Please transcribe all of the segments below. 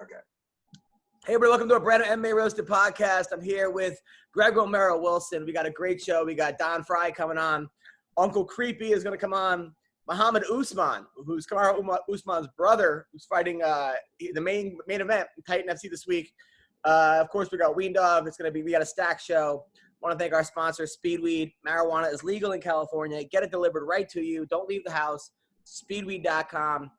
Okay. Hey, everybody, welcome to a brand new MMA Roasted Podcast. I'm here with Greg Romero Wilson. We got a great show. We got Don Fry coming on. Uncle Creepy is going to come on. Mohammed Usman, who's Conor Usman's brother, who's fighting the main event in Titan FC this week. Of course, we got Weed Dog. We got a stack show. I want to thank our sponsor, Speedweed. Marijuana is legal in California. Get it delivered right to you. Don't leave the house. Speedweed.com.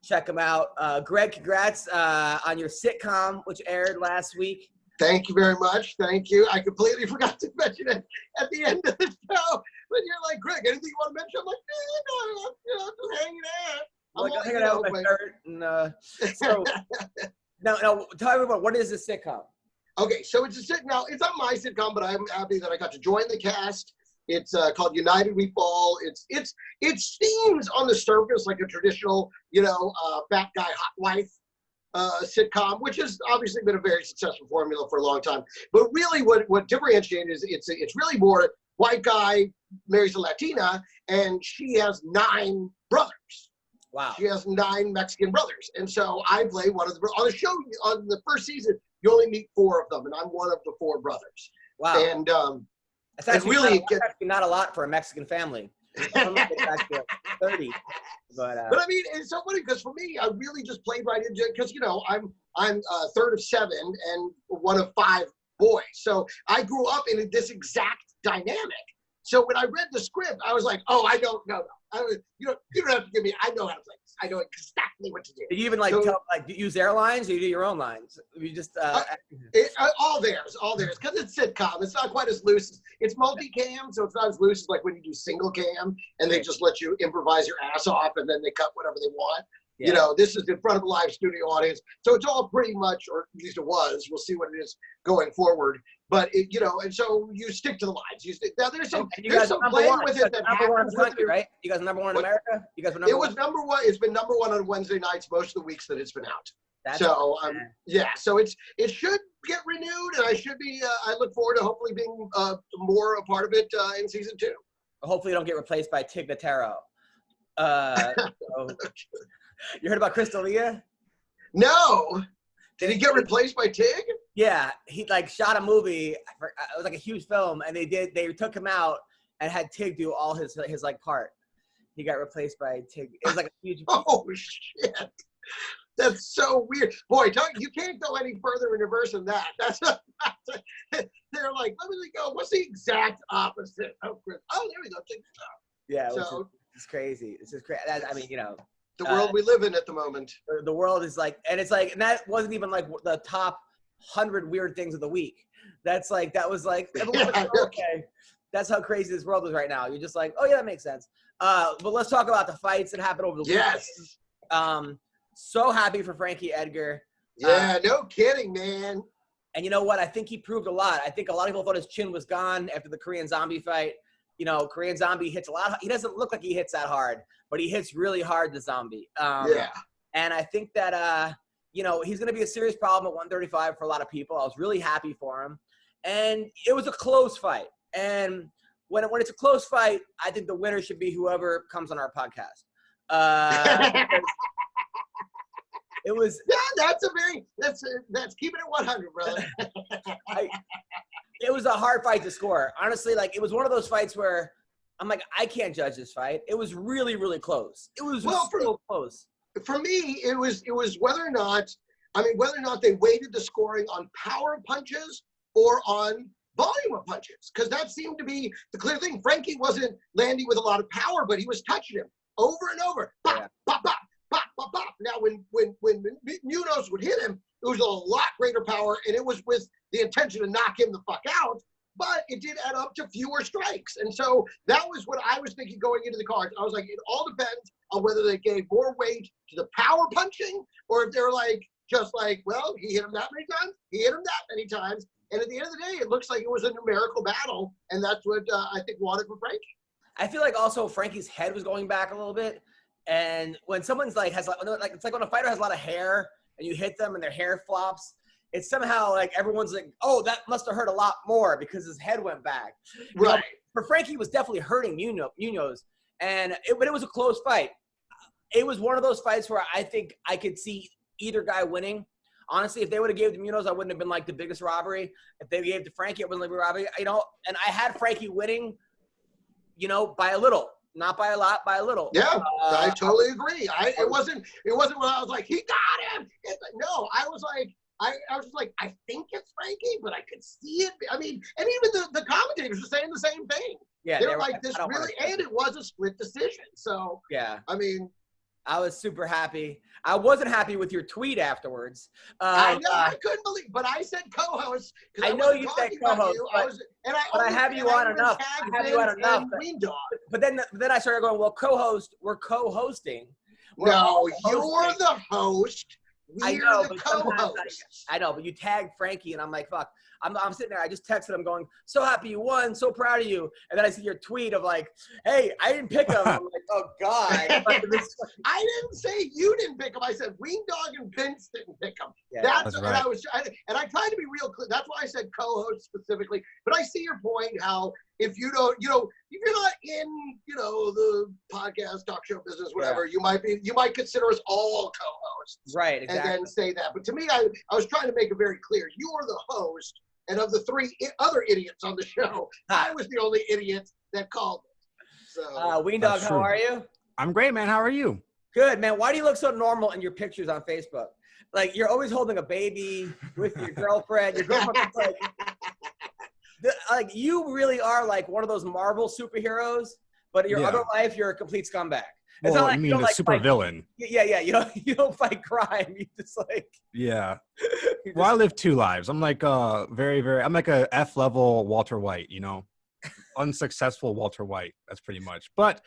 Check them out. Greg, congrats on your sitcom, which aired last week. Thank you very much. Thank you. I completely forgot to mention it at the end of the show. When you're like, Greg, anything you want to mention? I'm like, I'm just hanging out. I'm hanging out with my shirt. And, so, now, tell me what is this sitcom? Okay, so it's a sitcom. It's not my sitcom, but I'm happy that I got to join the cast. It's called United We Fall. It seems on the surface like a traditional, fat guy, hot wife sitcom, which has obviously been a very successful formula for a long time. But really what differentiates is it's really more white guy marries a Latina, and she has 9 brothers. Wow. She has 9 Mexican brothers. And so I play one of the, on the show, on the first season, you only meet 4 of them, and I'm one of the 4 brothers. Wow. And that's actually, not a lot for a Mexican family. I'm like 30. But I mean, it's so funny because for me, I really just played right into it because, I'm third of 7 and one of 5 boys. So I grew up in this exact dynamic. So when I read the script, I was like, oh, I don't know. You don't have to give me, I know how to play this. I know exactly what to do. Did you even use their lines, or you do your own lines? You just all theirs, because it's sitcom. It's not quite as loose. It's multicam, so it's not as loose as like when you do single cam and they just let you improvise your ass off and then they cut whatever they want. Yeah. This is in front of a live studio audience, so it's all pretty much, or at least it was. We'll see what it is going forward. But and so you stick to the lines. Now there's some playing with it that number 1 in the country, right? You guys are number 1 in America. You guys were number 1. It was number 1. It's been number 1 on Wednesday nights most of the weeks that it's been out. So So it should get renewed, and I should be. I look forward to hopefully being more a part of it in season 2. Hopefully, you don't get replaced by Tig Notaro. You heard about Chris D'Elia? No. Did he get replaced by Tig? Yeah, he shot a movie. It was like a huge film, and they took him out and had Tig do all his part. He got replaced by Tig. It was like a huge. Oh shit! That's so weird, boy. You can't go any further in reverse than that. They're like, let me go. What's the exact opposite of Chris? Oh, there we go. Tig. Yeah, it's crazy. It's just crazy. I mean, the world we live in at the moment. The world is and that wasn't even the top 100 weird things of the week. That was okay. That's how crazy this world is right now. You're just like, oh yeah, that makes sense. But let's talk about the fights that happened over the weekend. Yes. So happy for Frankie Edgar. Yeah, no kidding, man. And you know what? I think he proved a lot. I think a lot of people thought his chin was gone after the Korean Zombie fight. Korean Zombie hits a lot. He doesn't look like he hits that hard, but he hits really hard, the Zombie. And I think that, he's going to be a serious problem at 135 for a lot of people. I was really happy for him. And it was a close fight. And when it's a close fight, I think the winner should be whoever comes on our podcast. It was. Yeah, that's keeping it 100, brother. It was a hard fight to score. Honestly, it was one of those fights where I'm like, I can't judge this fight. It was really, really close. It was so close. For me, it was whether or not they weighted the scoring on power punches or on volume of punches, because that seemed to be the clear thing. Frankie wasn't landing with a lot of power, but he was touching him over and over. Bop, bop, bop, bop, bop, bop. Now, when Munoz would hit him, it was a lot greater power, and it was with the intention to knock him the fuck out, but it did add up to fewer strikes. And so that was what I was thinking going into the cards. I was like, it all depends on whether they gave more weight to the power punching, or if they're well, he hit him that many times, he hit him that many times. And at the end of the day, it looks like it was a numerical battle, and that's what I think won it for Frankie. I feel like also Frankie's head was going back a little bit. And when someone's it's like when a fighter has a lot of hair and you hit them and their hair flops, it's somehow everyone's like, oh, that must have hurt a lot more because his head went back. Right. For Frankie, was definitely hurting Munoz. But it was a close fight. It was one of those fights where I think I could see either guy winning. Honestly, if they would have gave to Munoz, I wouldn't have been like the biggest robbery. If they gave to Frankie, it wasn't like a robbery. You know, and I had Frankie winning, you know, by a little. Not by a lot, by a little. Yeah, I totally agree. It wasn't when I was like, he got him. No, I was just like, I think it's Frankie, but I could see it. I mean, and even the commentators were saying the same thing. Yeah, they were like, this really, and it was a split decision. So, yeah. I mean, I was super happy. I wasn't happy with your tweet afterwards. I know, I couldn't believe, but I said co-host. I know you said co-host, but I have you on enough. I have you on enough. But then I started going, well, co-host, we're co-hosting. No, you're the host. We're the co-hosts. I know, but you tagged Frankie, and I'm like, fuck. I'm sitting there. I just texted him going, so happy you won, so proud of you. And then I see your tweet of like, hey, I didn't pick him. I'm like, oh, God. I didn't say you didn't pick him. I said Weendog and Vince didn't pick him. Yeah, that's right. And I tried to be real clear. That's why I said co-host specifically. But I see your point, how if you don't, if you're not in, the podcast, talk show business, whatever, you might consider us all co-hosts. Right, exactly. And then say that. But to me, I was trying to make it very clear. You are the host. And of the three other idiots on the show, I was the only idiot that called it. So, Weendog, how are you? I'm great, man. How are you? Good, man. Why do you look so normal in your pictures on Facebook? Like, you're always holding a baby with your girlfriend. Your girlfriend's like, you really are like one of those Marvel superheroes, but in your other life, you're a complete scumbag. It's well, not like, you mean the super villain. Yeah. You don't fight crime. You just like. Yeah. Well, I live two lives. I'm like I'm like a F level Walter White, unsuccessful Walter White. That's pretty much. But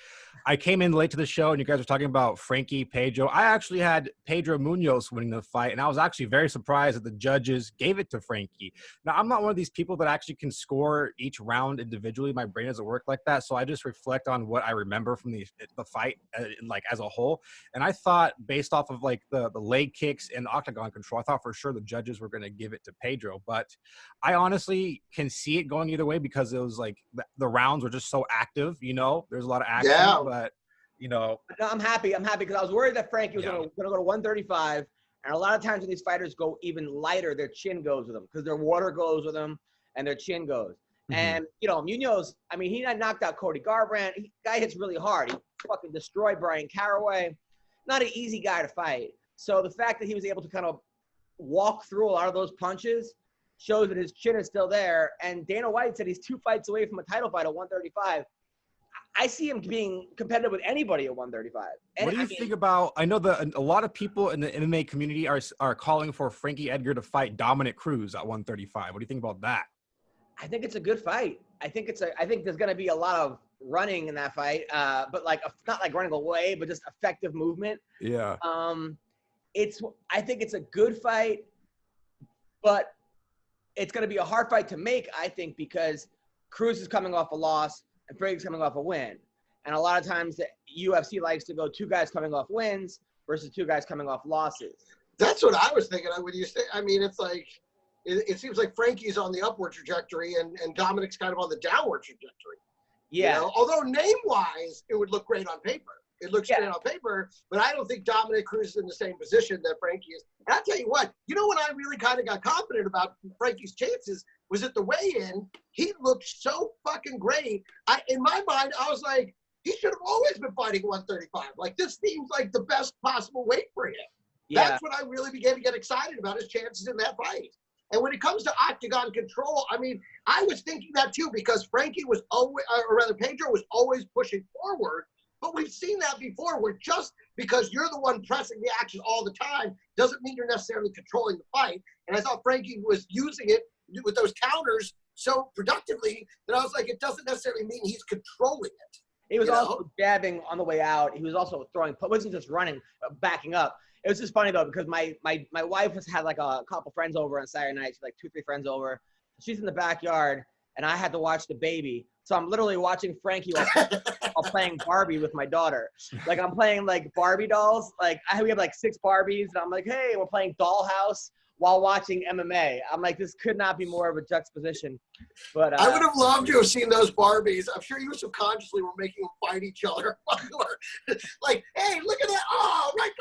I came in late to the show and you guys were talking about Frankie, Pedro. I actually had Pedro Munoz winning the fight, and I was actually very surprised that the judges gave it to Frankie. Now, I'm not one of these people that actually can score each round individually. My brain doesn't work like that, so I just reflect on what I remember from the fight, like as a whole. And I thought, based off of like the leg kicks and the octagon control, I thought for sure the judges were going to give it to Pedro. But I honestly can see it going either way because it was like the rounds were just so active. There's a lot of action. Yeah. But No, I'm happy because I was worried that Frankie was going to go to 135, and a lot of times when these fighters go even lighter, their chin goes with them because their water goes with them and their chin goes. Mm-hmm. And Munoz, I mean, he knocked out Cody Garbrandt. Guy hits really hard. He fucking destroyed Brian Caraway. Not an easy guy to fight. So the fact that he was able to kind of walk through a lot of those punches shows that his chin is still there. And Dana White said he's 2 fights away from a title fight at 135. I see him being competitive with anybody at 135. And what do you think about? I know that a lot of people in the MMA community are calling for Frankie Edgar to fight Dominic Cruz at 135. What do you think about that? I think it's a good fight. I think there's going to be a lot of running in that fight, but like not like running away, but just effective movement. Yeah. I think it's a good fight, but it's going to be a hard fight to make. I think because Cruz is coming off a loss. And Frankie's coming off a win. And a lot of times the UFC likes to go 2 guys coming off wins versus 2 guys coming off losses. That's what I was thinking. When you say, I mean, it's like, it seems like Frankie's on the upward trajectory and Dominic's kind of on the downward trajectory. Yeah. Although name-wise, it would look great on paper. It looks great on paper, but I don't think Dominic Cruz is in the same position that Frankie is. And I'll tell you what, when I really kind of got confident about Frankie's chances was at the weigh-in. He looked so fucking great. In my mind, I was like, he should have always been fighting 135. Like, this seems like the best possible weight for him. Yeah. That's when I really began to get excited about his chances in that fight. And when it comes to octagon control, I mean, I was thinking that too because Frankie was always, or rather Pedro was always pushing forward. But we've seen that before where just because you're the one pressing the action all the time doesn't mean you're necessarily controlling the fight. And I thought Frankie was using it with those counters so productively that I was like, it doesn't necessarily mean he's controlling it. He was also jabbing on the way out. He was also throwing, wasn't just running, backing up. It was just funny though, because my wife has had like a couple friends over on Saturday night. She's like 2-3 friends over. She's in the backyard and I had to watch the baby. So I'm literally watching Frankie while playing Barbie with my daughter. Like I'm playing like Barbie dolls. Like we have like 6 Barbies and I'm like, hey, we're playing Dollhouse while watching MMA. I'm like, this could not be more of a juxtaposition. But I would have loved to have seen those Barbies. I'm sure you subconsciously were making them fight each other. Like, hey, look at that. Oh, right.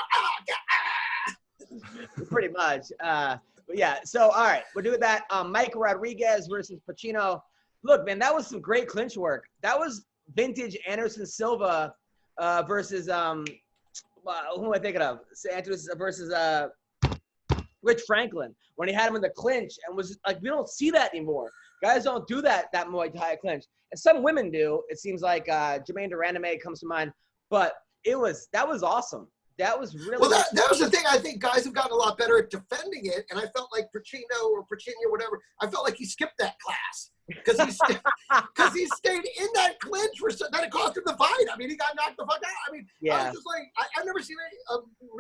Pretty much. But yeah, so all right, we're doing that. Mike Rodriguez versus Pacino. Look, man, that was some great clinch work. That was vintage Anderson Silva versus who am I thinking of? Santos versus Rich Franklin, when he had him in the clinch and was like, we don't see that anymore. Guys don't do that Muay Thai clinch. And some women do. It seems like Jermaine Durandame comes to mind. But that was awesome. That was really well. That was the thing. I think guys have gotten a lot better at defending it, and I felt like Pacino or whatever. I felt like he skipped that class because he stayed in that clinch for that it cost him the fight. I mean, he got knocked the fuck out. I mean, I was just like, I've never seen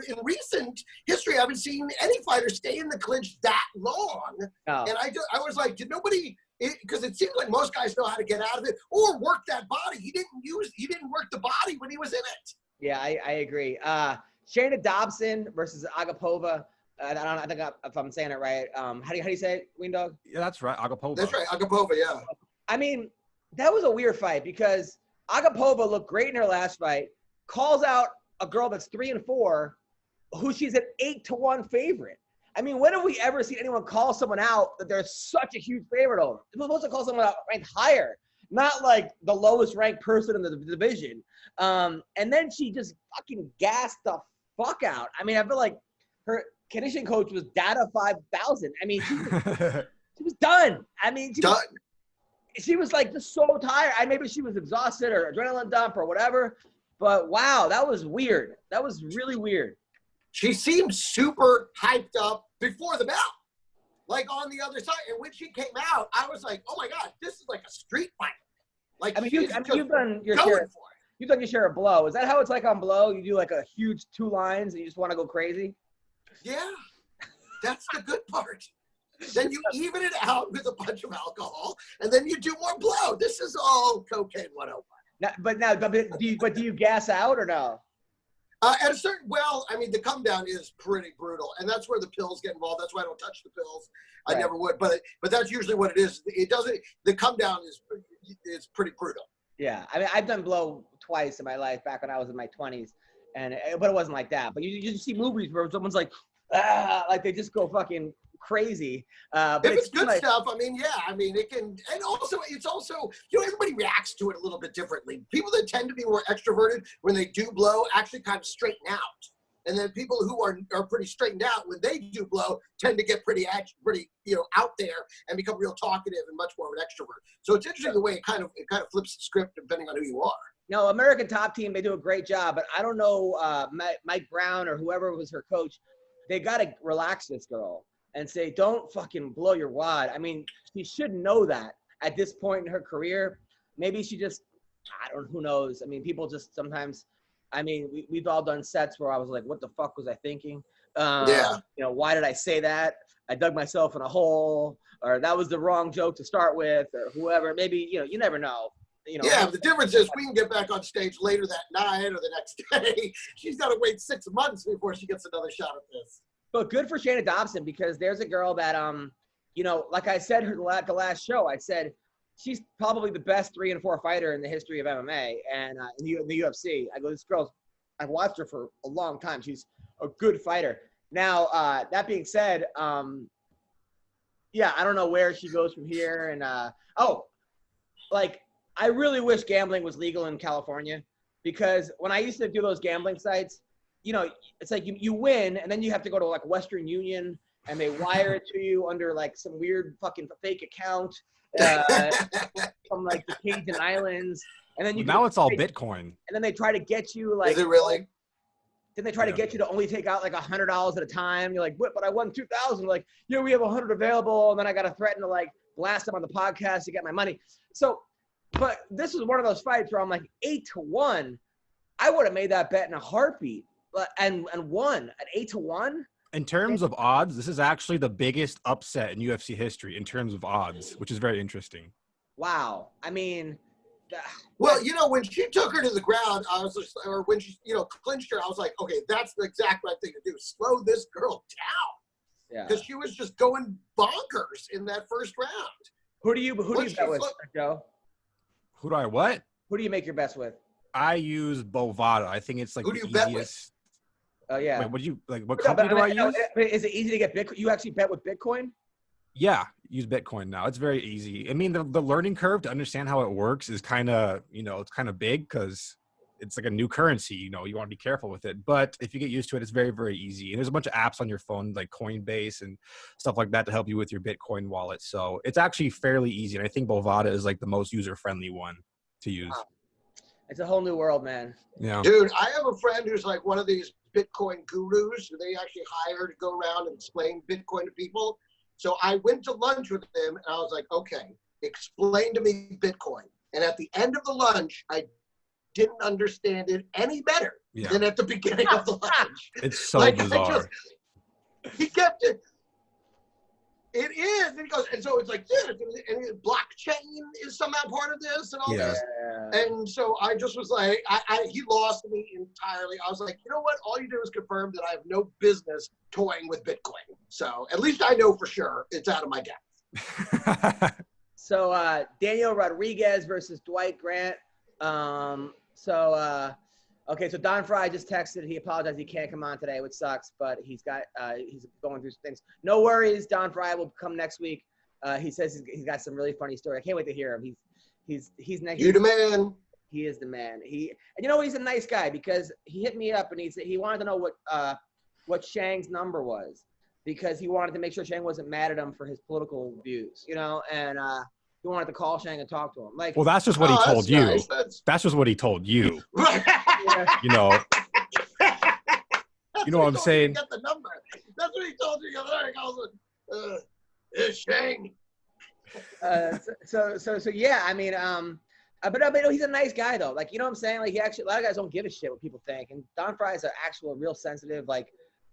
in recent history. I haven't seen any fighter stay in the clinch that long. Oh. And I was like, did nobody? Because it seems like most guys know how to get out of it or work that body. He didn't work the body when he was in it. Yeah, I agree. Shayna Dobson versus Agapova. I think if I'm saying it right. How do you say it, Ween Dog? Yeah, that's right. Agapova. That's right. Agapova, yeah. I mean, that was a weird fight because Agapova looked great in her last fight, calls out a girl that's 3-4, who she's an 8-1 favorite. I mean, when have we ever seen anyone call someone out that they're such a huge favorite over? We're supposed to call someone out ranked higher, not like the lowest ranked person in the division. And then she just fucking gassed the fuck out. I mean, I feel like her conditioning coach was Data 5000. I mean, she was done. I mean, she was like just so tired. Maybe she was exhausted or adrenaline dump or whatever. But wow, that was weird. That was really weird. She seemed super hyped up before the bout, like on the other side. And when she came out, I was like, "Oh my god, this is like a street fight!" Like, you've done your share. You've done your share of Blow. Is that how it's like on Blow? You do like a huge 2 lines and you just want to go crazy? Yeah, that's the good part. Then you even it out with a bunch of alcohol, and then you do more Blow. This is all cocaine 101. But do you gas out or no? At a certain, I mean, the come down is pretty brutal, and that's where the pills get involved. That's why I don't touch the pills. I never would, but that's usually what it is. It doesn't. The come down is pretty brutal. Yeah, I mean, I've done Blow twice in my life back when I was in my 20s, but it wasn't like that. But you just see movies where someone's like they just go fucking crazy. But if it's good stuff, I mean, yeah, I mean, it can, and also, it's also, everybody reacts to it a little bit differently. People that tend to be more extroverted when they do Blow actually kind of straighten out. And then people who are pretty straightened out when they do Blow tend to get pretty out there and become real talkative and much more of an extrovert. So it's interesting the way it kind of flips the script depending on who you are. No, American Top Team, they do a great job, but I don't know, Mike Brown or whoever was her coach, they got to relax this girl and say, don't fucking blow your wad. I mean, she should know that at this point in her career. Maybe she just, who knows? I mean, people just sometimes, we've all done sets where I was like, what the fuck was I thinking? Why did I say that? I dug myself in a hole, or that was the wrong joke to start with, or whoever. Maybe, you never know. Yeah, the difference is we can get back on stage later that night or the next day. She's got to wait 6 months before she gets another shot at this. But good for Shayna Dobson, because there's a girl that, like I said the last show, I said she's probably the best 3 and 4 fighter in the history of MMA and in the UFC. I go, this girl's, I've watched her for a long time. She's a good fighter. Now, that being said, I don't know where she goes from here. And, I really wish gambling was legal in California, because when I used to do those gambling sites, it's like you win, and then you have to go to like Western Union, and they wire it to you under like some weird fucking fake account from like the Cajun Islands, and then now it's all Bitcoin. And then they try to get you like. Is it really? Then they try to get you to only take out like $100 at a time. You're like, what? But I won 2,000. Like, we have 100 available, and then I got to threaten to like blast them on the podcast to get my money. So, but this is one of those fights where I'm like 8-1. I would have made that bet in a heartbeat. And won at 8-1. In terms of odds, this is actually the biggest upset in UFC history in terms of odds, which is very interesting. Wow. I mean, well, when she took her to the ground, I was just, or when she, clinched her, I was like, okay, that's the exact right thing to do. Slow this girl down. Yeah. Because she was just going bonkers in that first round. Who do you bet with, Joe? Who do I what? Who do you make your bets with? I use Bovada. I think it's like the easiest. Oh yeah. Wait, what company do I use? Is it easy to get Bitcoin? You actually bet with Bitcoin? Yeah, use Bitcoin now. It's very easy. I mean, the learning curve to understand how it works is kind of, it's kind of big because it's like a new currency. You want to be careful with it. But if you get used to it, it's very, very easy. And there's a bunch of apps on your phone like Coinbase and stuff like that to help you with your Bitcoin wallet. So it's actually fairly easy. And I think Bovada is like the most user-friendly one to use. Wow. It's a whole new world, man. Yeah. Dude, I have a friend who's like one of these Bitcoin gurus who they actually hire to go around and explain Bitcoin to people. So I went to lunch with him and I was like, okay, explain to me Bitcoin. And at the end of the lunch, I didn't understand it any better than at the beginning of the lunch. It's so bizarre. He kept it. It is. And he goes, and so it's like this. And blockchain is somehow part of this and all this. And so I just was like, he lost me entirely. I was like, you know what? All you do is confirm that I have no business toying with Bitcoin. So at least I know for sure it's out of my depth. So Daniel Rodriguez versus Dwight Grant. Okay, so Don Fry just texted. He apologized. He can't come on today, which sucks, but he's going through some things. No worries. Don Fry will come next week. He says he's got some really funny story. I can't wait to hear him. He's next. You the man. He is the man. And you know what? He's a nice guy because he hit me up and he wanted to know what Shang's number was because he wanted to make sure Shang wasn't mad at him for his political views, and he wanted to call Shang and talk to him. Like, well, that's just what he told you. Nice. That's just what he told you. You know what I'm saying? Get the number. That's what he told you. It's Shang. So yeah. I mean, but he's a nice guy though. Like, you know what I'm saying? Like, a lot of guys don't give a shit what people think, and Don Fry is an actual, real sensitive, like,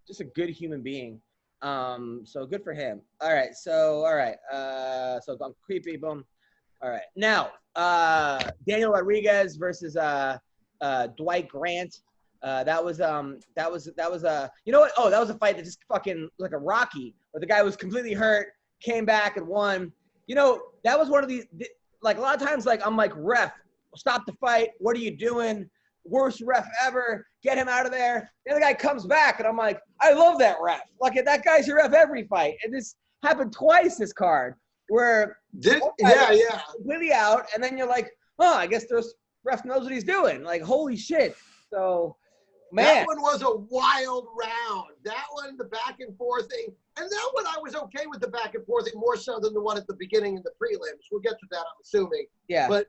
just a good human being. So good for him. All right. So I'm creepy. Boom. All right. Now, Daniel Rodriguez versus Dwight Grant. That was you know what? Oh, that was a fight that just fucking like a Rocky, where the guy was completely hurt, came back and won. That was one of these, like, a lot of times, like, I'm like, ref, stop the fight. What are you doing? Worst ref ever. Get him out of there. The other guy comes back, and I'm like, I love that ref. Like, that guy's your ref every fight. And this happened twice this card, where completely out, and then you're like, oh, I guess this ref knows what he's doing. Like, holy shit. So, man. That one was a wild round. That one, the back and forth thing. And that one, I was okay with the back and forth thing more so than the one at the beginning in the prelims. We'll get to that, I'm assuming. Yeah. But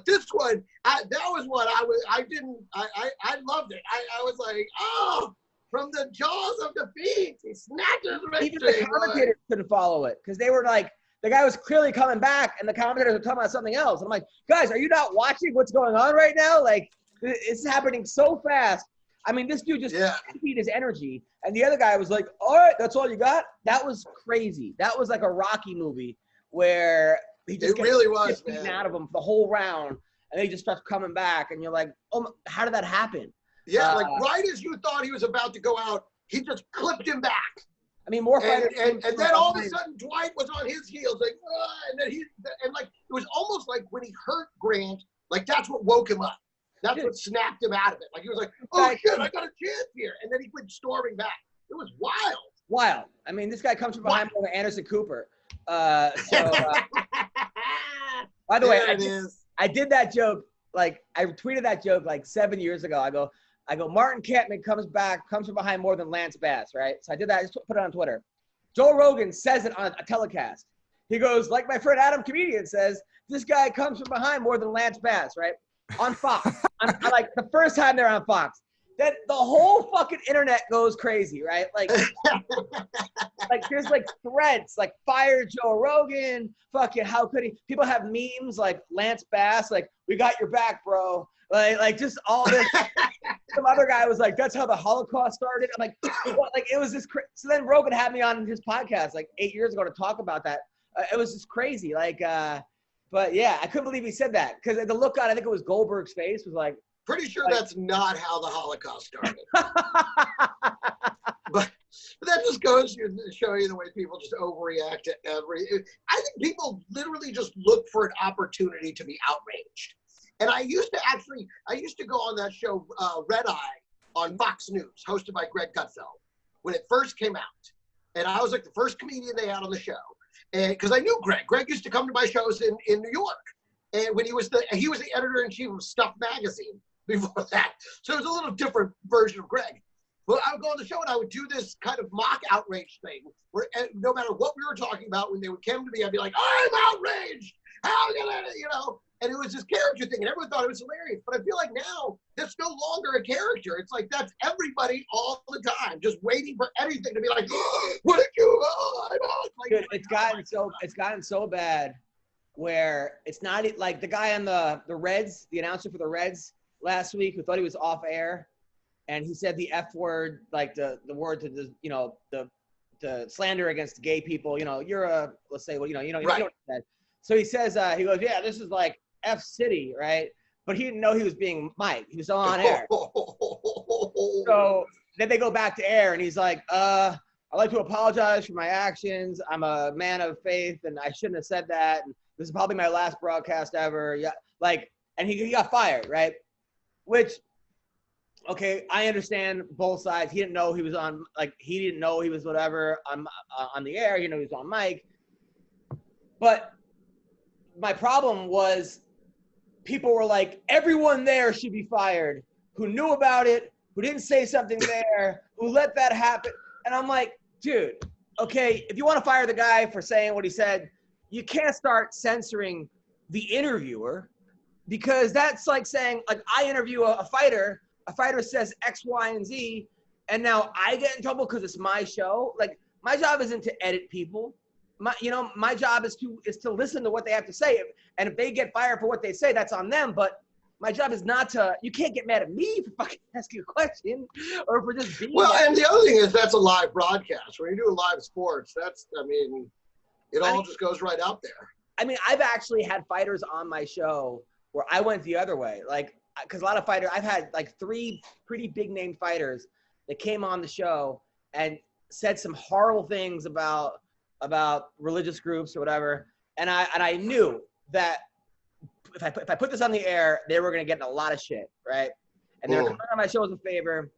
this one, that was what I loved it. I was like, oh, from the jaws of defeat, he snatches victory. Even the commentators couldn't follow it because they were like, the guy was clearly coming back, and the commentators were talking about something else. And I'm like, guys, are you not watching what's going on right now? Like, it's happening so fast. I mean, this dude just emptied his energy, and the other guy was like, all right, that's all you got? That was crazy. That was like a Rocky movie where he just gets beaten out of him the whole round, and he just starts coming back, and you're like, oh, how did that happen? Yeah, like right as you thought he was about to go out, he just clipped him back. I mean, more fighters. And then all of a sudden, Dwight was on his heels, like, and then it was almost like when he hurt Grant, like that's what woke him up. That's what snapped him out of it. Like, he was like, oh shit, I got a chance here. And then he went storming back. It was wild. Wild. I mean, this guy comes from behind more than Anderson Cooper. By the way, I did that joke, like, I tweeted that joke like 7 years ago. I go, Martin Kampman comes from behind more than Lance Bass, right? So I did that. I just put it on Twitter. Joe Rogan says it on a telecast. He goes, like my friend Adam Comedian says, this guy comes from behind more than Lance Bass, right? On Fox. on like the first time they're on Fox. Then the whole fucking internet goes crazy, right? Like, there's like threads, like fire Joe Rogan, fucking how could he? People have memes like Lance Bass, like, we got your back, bro. Like just all this. Some other guy was like, that's how the Holocaust started. I'm like, what? Like, it was this. So then Rogan had me on his podcast like 8 years ago to talk about that. It was just crazy. Like, but yeah, I couldn't believe he said that because the look on, I think it was Goldberg's face was like. Pretty sure that's not how the Holocaust started. But that just goes to show you the way people just overreact to every. I think people literally just look for an opportunity to be outraged. And I used to go on that show, Red Eye, on Fox News, hosted by Greg Gutfeld, when it first came out. And I was like the first comedian they had on the show. And because I knew Greg. Greg used to come to my shows in New York. And when he was the editor-in-chief of Stuff Magazine before that. So it was a little different version of Greg. But I would go on the show and I would do this kind of mock outrage thing where no matter what we were talking about, when they would come to me, I'd be like, I'm outraged. How can I, you know? And it was this character thing, and everyone thought it was hilarious. But I feel like now that's no longer a character. It's like that's everybody all the time, just waiting for anything to be like, what did you? Like, dude, it's gotten so bad where it's not like the guy on the Reds, the announcer for the Reds last week, who thought he was off air, and he said the F word, like the word to the the slander against gay people. You know, you're a, let's say, well, you know right. what he said. So he says, he goes, yeah, this is like F City, right? But he didn't know he was being mic'd. He was still on air. So then they go back to air, and he's like, I'd like to apologize for my actions. I'm a man of faith, and I shouldn't have said that. And this is probably my last broadcast ever. Yeah, like, and he got fired, right? Which, okay, I understand both sides. He didn't know he was on, like, he didn't know he was whatever on the air. He knew he was on mic. But my problem was people were like, everyone there should be fired who knew about it, who didn't say something there, who let that happen. And I'm like, dude, okay, if you want to fire the guy for saying what he said, you can't start censoring the interviewer, because that's like saying, like, I interview a fighter says X, Y, and Z, and now I get in trouble because it's my show. Like, my job isn't to edit people. My job is to listen to what they have to say. And if they get fired for what they say, that's on them. But my job is not to, you can't get mad at me for fucking asking a question or for just being. Well, and the other thing is that's a live broadcast. When you do live sports, it all just goes right out there. I mean, I've actually had fighters on my show where I went the other way. Like, because a lot of fighters, I've had like 3 pretty big name fighters that came on the show and said some horrible things about religious groups or whatever, and I knew that if I put this on the air, they were gonna get in a lot of shit, right? And they were coming on my show as a favor,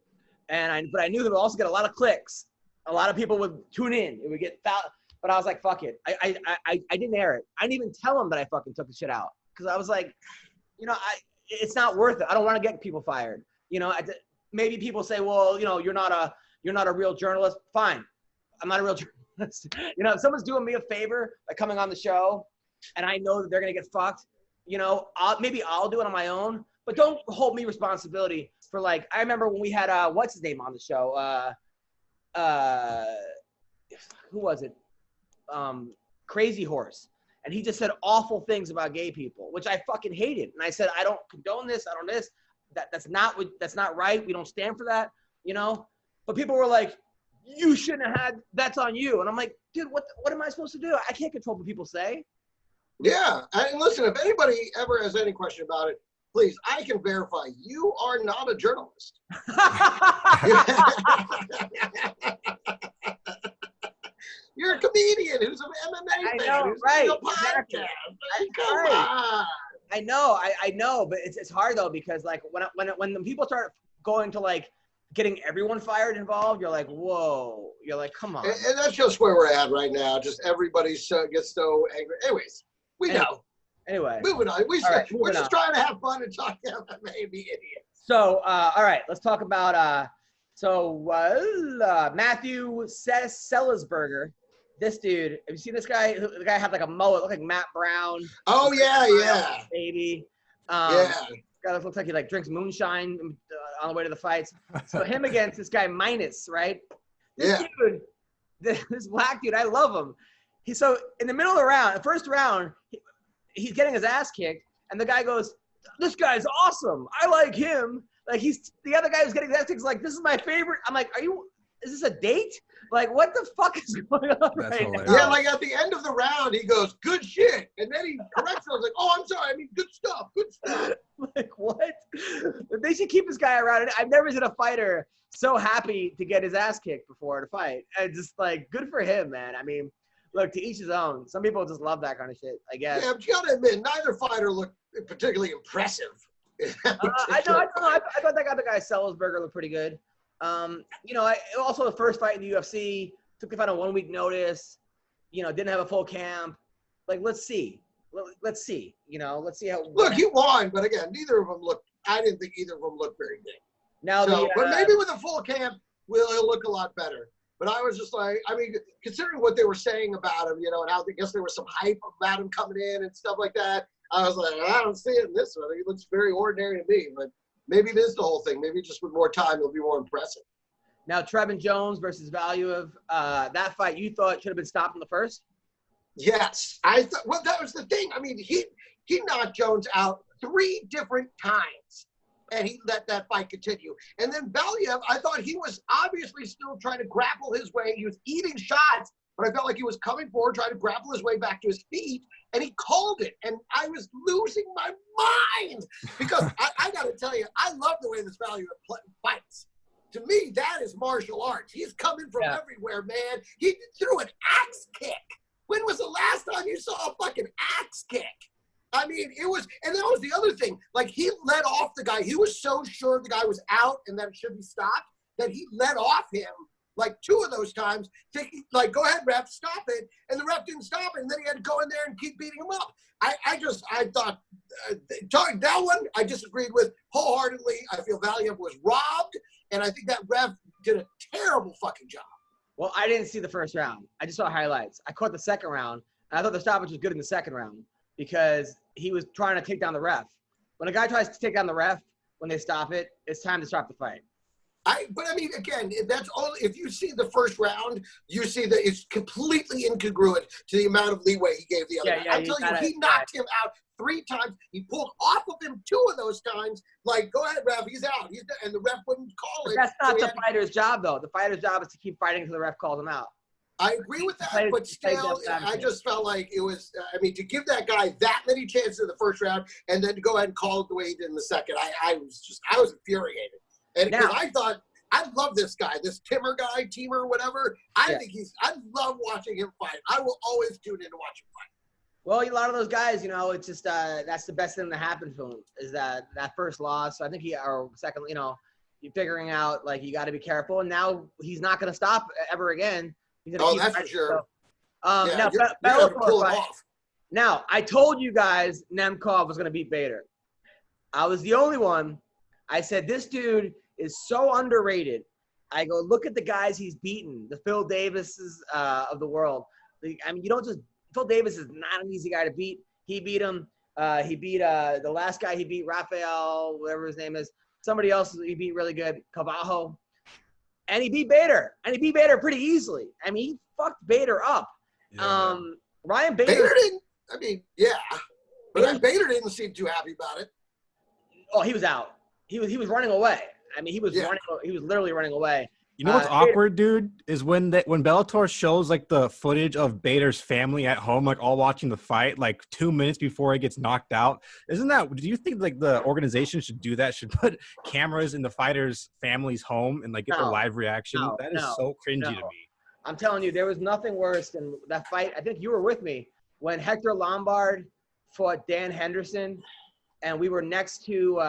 but I knew they would also get a lot of clicks. A lot of people would tune in. It would get foul. But I was like, fuck it. I didn't air it. I didn't even tell them that I fucking took the shit out, because I was like, it's not worth it. I don't want to get people fired. Maybe people say, well, you're not a real journalist. Fine, I'm not a real journalist. If someone's doing me a favor by coming on the show and I know that they're going to get fucked, maybe I'll do it on my own, but don't hold me responsibility for, like, I remember when we had, what's his name on the show? Who was it? Crazy Horse. And he just said awful things about gay people, which I fucking hated. And I said, I don't condone this. I don't this. That's not right. We don't stand for that, But people were like, you shouldn't have had, that's on you. And I'm like, dude, what am I supposed to do? I can't control what people say. Yeah. And listen, if anybody ever has any question about it, please, I can verify you are not a journalist. You're a comedian who's an MMA fan. Who's right? A podcast. Exactly. Come on. I know, but it's hard though, because like when the people start going to like getting everyone fired involved, you're like, whoa. You're like, come on. And that's just where we're at right now. Just everybody gets so angry. Anyways, we know. Anyway, moving on. We're just trying to have fun and talk to MMA, be idiots. So, all right, let's talk about Matthew Celesberger. This dude, have you seen this guy? The guy had like a mullet, looked like Matt Brown. Oh yeah. Baby. Yeah. Guy looks like he like drinks moonshine on the way to the fights. So him against this guy Munhoz, right? This dude, this black dude, I love him. So in the middle of the round, the first round, he's getting his ass kicked, and the guy goes, "This guy's awesome. I like him." Like the other guy who's getting his ass kicked is like, "This is my favorite." I'm like, is this a date? Like, what the fuck is going on right now? Yeah, like at the end of the round, he goes, "Good shit," and then he corrects him. I was like, "Oh, I'm sorry. I mean, good stuff. Good stuff." Like, what? They should keep this guy around. I've never seen a fighter so happy to get his ass kicked before the fight. And just like, good for him, man. I mean, look, to each his own. Some people just love that kind of shit, I guess. Yeah, but you gotta admit, neither fighter looked particularly impressive. I thought that guy Celesberger looked pretty good. Also the first fight in the UFC, took the fight on 1 week notice. Didn't have a full camp. Like, let's see. Let's see. Let's see how. Look, he won, but again, neither of them looked. I didn't think either of them looked very good. Now, but maybe with a full camp, he'll look a lot better. But I was just like, considering what they were saying about him, and how I guess there was some hype about him coming in and stuff like that. I was like, I don't see it in this one. He looks very ordinary to me. But maybe it is the whole thing. Maybe just with more time, it'll be more impressive. Now, Trevin Jones versus Valiev, that fight you thought should have been stopped in the first? Yes, I thought. Well, that was the thing. He knocked Jones out 3 different times. And he let that fight continue. And then Valiev, I thought he was obviously still trying to grapple his way. He was eating shots, but I felt like he was coming forward, trying to grapple his way back to his feet, and he called it. And I was losing my mind because I got to tell you, I love the way this Valiev fights. To me, that is martial arts. He's coming from everywhere, man. He threw an axe kick. When was the last time you saw a fucking axe kick? It was, and that was the other thing. Like, he let off the guy. He was so sure the guy was out and that it should be stopped that he let off him like 2 of those times, thinking, like, go ahead, ref, stop it. And the ref didn't stop it. And then he had to go in there and keep beating him up. I thought that one I disagreed with wholeheartedly. I feel Valiev was robbed. And I think that ref did a terrible fucking job. Well, I didn't see the first round. I just saw highlights. I caught the second round. And I thought the stoppage was good in the second round, because he was trying to take down the ref. When a guy tries to take down the ref, when they stop it, it's time to stop the fight. Again, that's all. If you see the first round, you see that it's completely incongruent to the amount of leeway he gave the other guy. I'm telling you, he knocked him out 3 times. He pulled off of him 2 of those times. Like, go ahead, ref, he's out. And the ref wouldn't call it. That's not the fighter's job, though. The fighter's job is to keep fighting until the ref calls him out. I agree with that, but still, I just felt like it was, to give that guy that many chances in the first round and then to go ahead and call it the way he did in the second, I was infuriated. And because I thought, I love this guy, this Teamer, whatever. I love watching him fight. I will always tune in to watch him fight. Well, a lot of those guys, it's just, that's the best thing that happened to him, is that first loss. So I think second, you're figuring out, like, you got to be careful. And now he's not going to stop ever again. That's for sure. Now, pull it off. Now, I told you guys Nemkov was going to beat Bader. I was the only one. I said, this dude is so underrated. I go, look at the guys he's beaten, the Phil Davises of the world. Phil Davis is not an easy guy to beat. He beat him. He beat the last guy he beat, Rafael, whatever his name is. Somebody else he beat really good, Cavajo. And he beat Bader. And he beat Bader pretty easily. He fucked Bader up. Yeah. Ryan Bader. Bader didn't. But Bader didn't seem too happy about it. Oh, he was out. He was running away. He was running. He was literally running away. You know what's awkward, dude, is when Bellator shows like the footage of Bader's family at home, like all watching the fight, like 2 minutes before he gets knocked out. Do you think like the organization should do that? Should put cameras in the fighters' families' home and like get the live reaction? That is so cringy to me. I'm telling you, there was nothing worse than that fight. I think you were with me when Hector Lombard fought Dan Henderson, and we were next to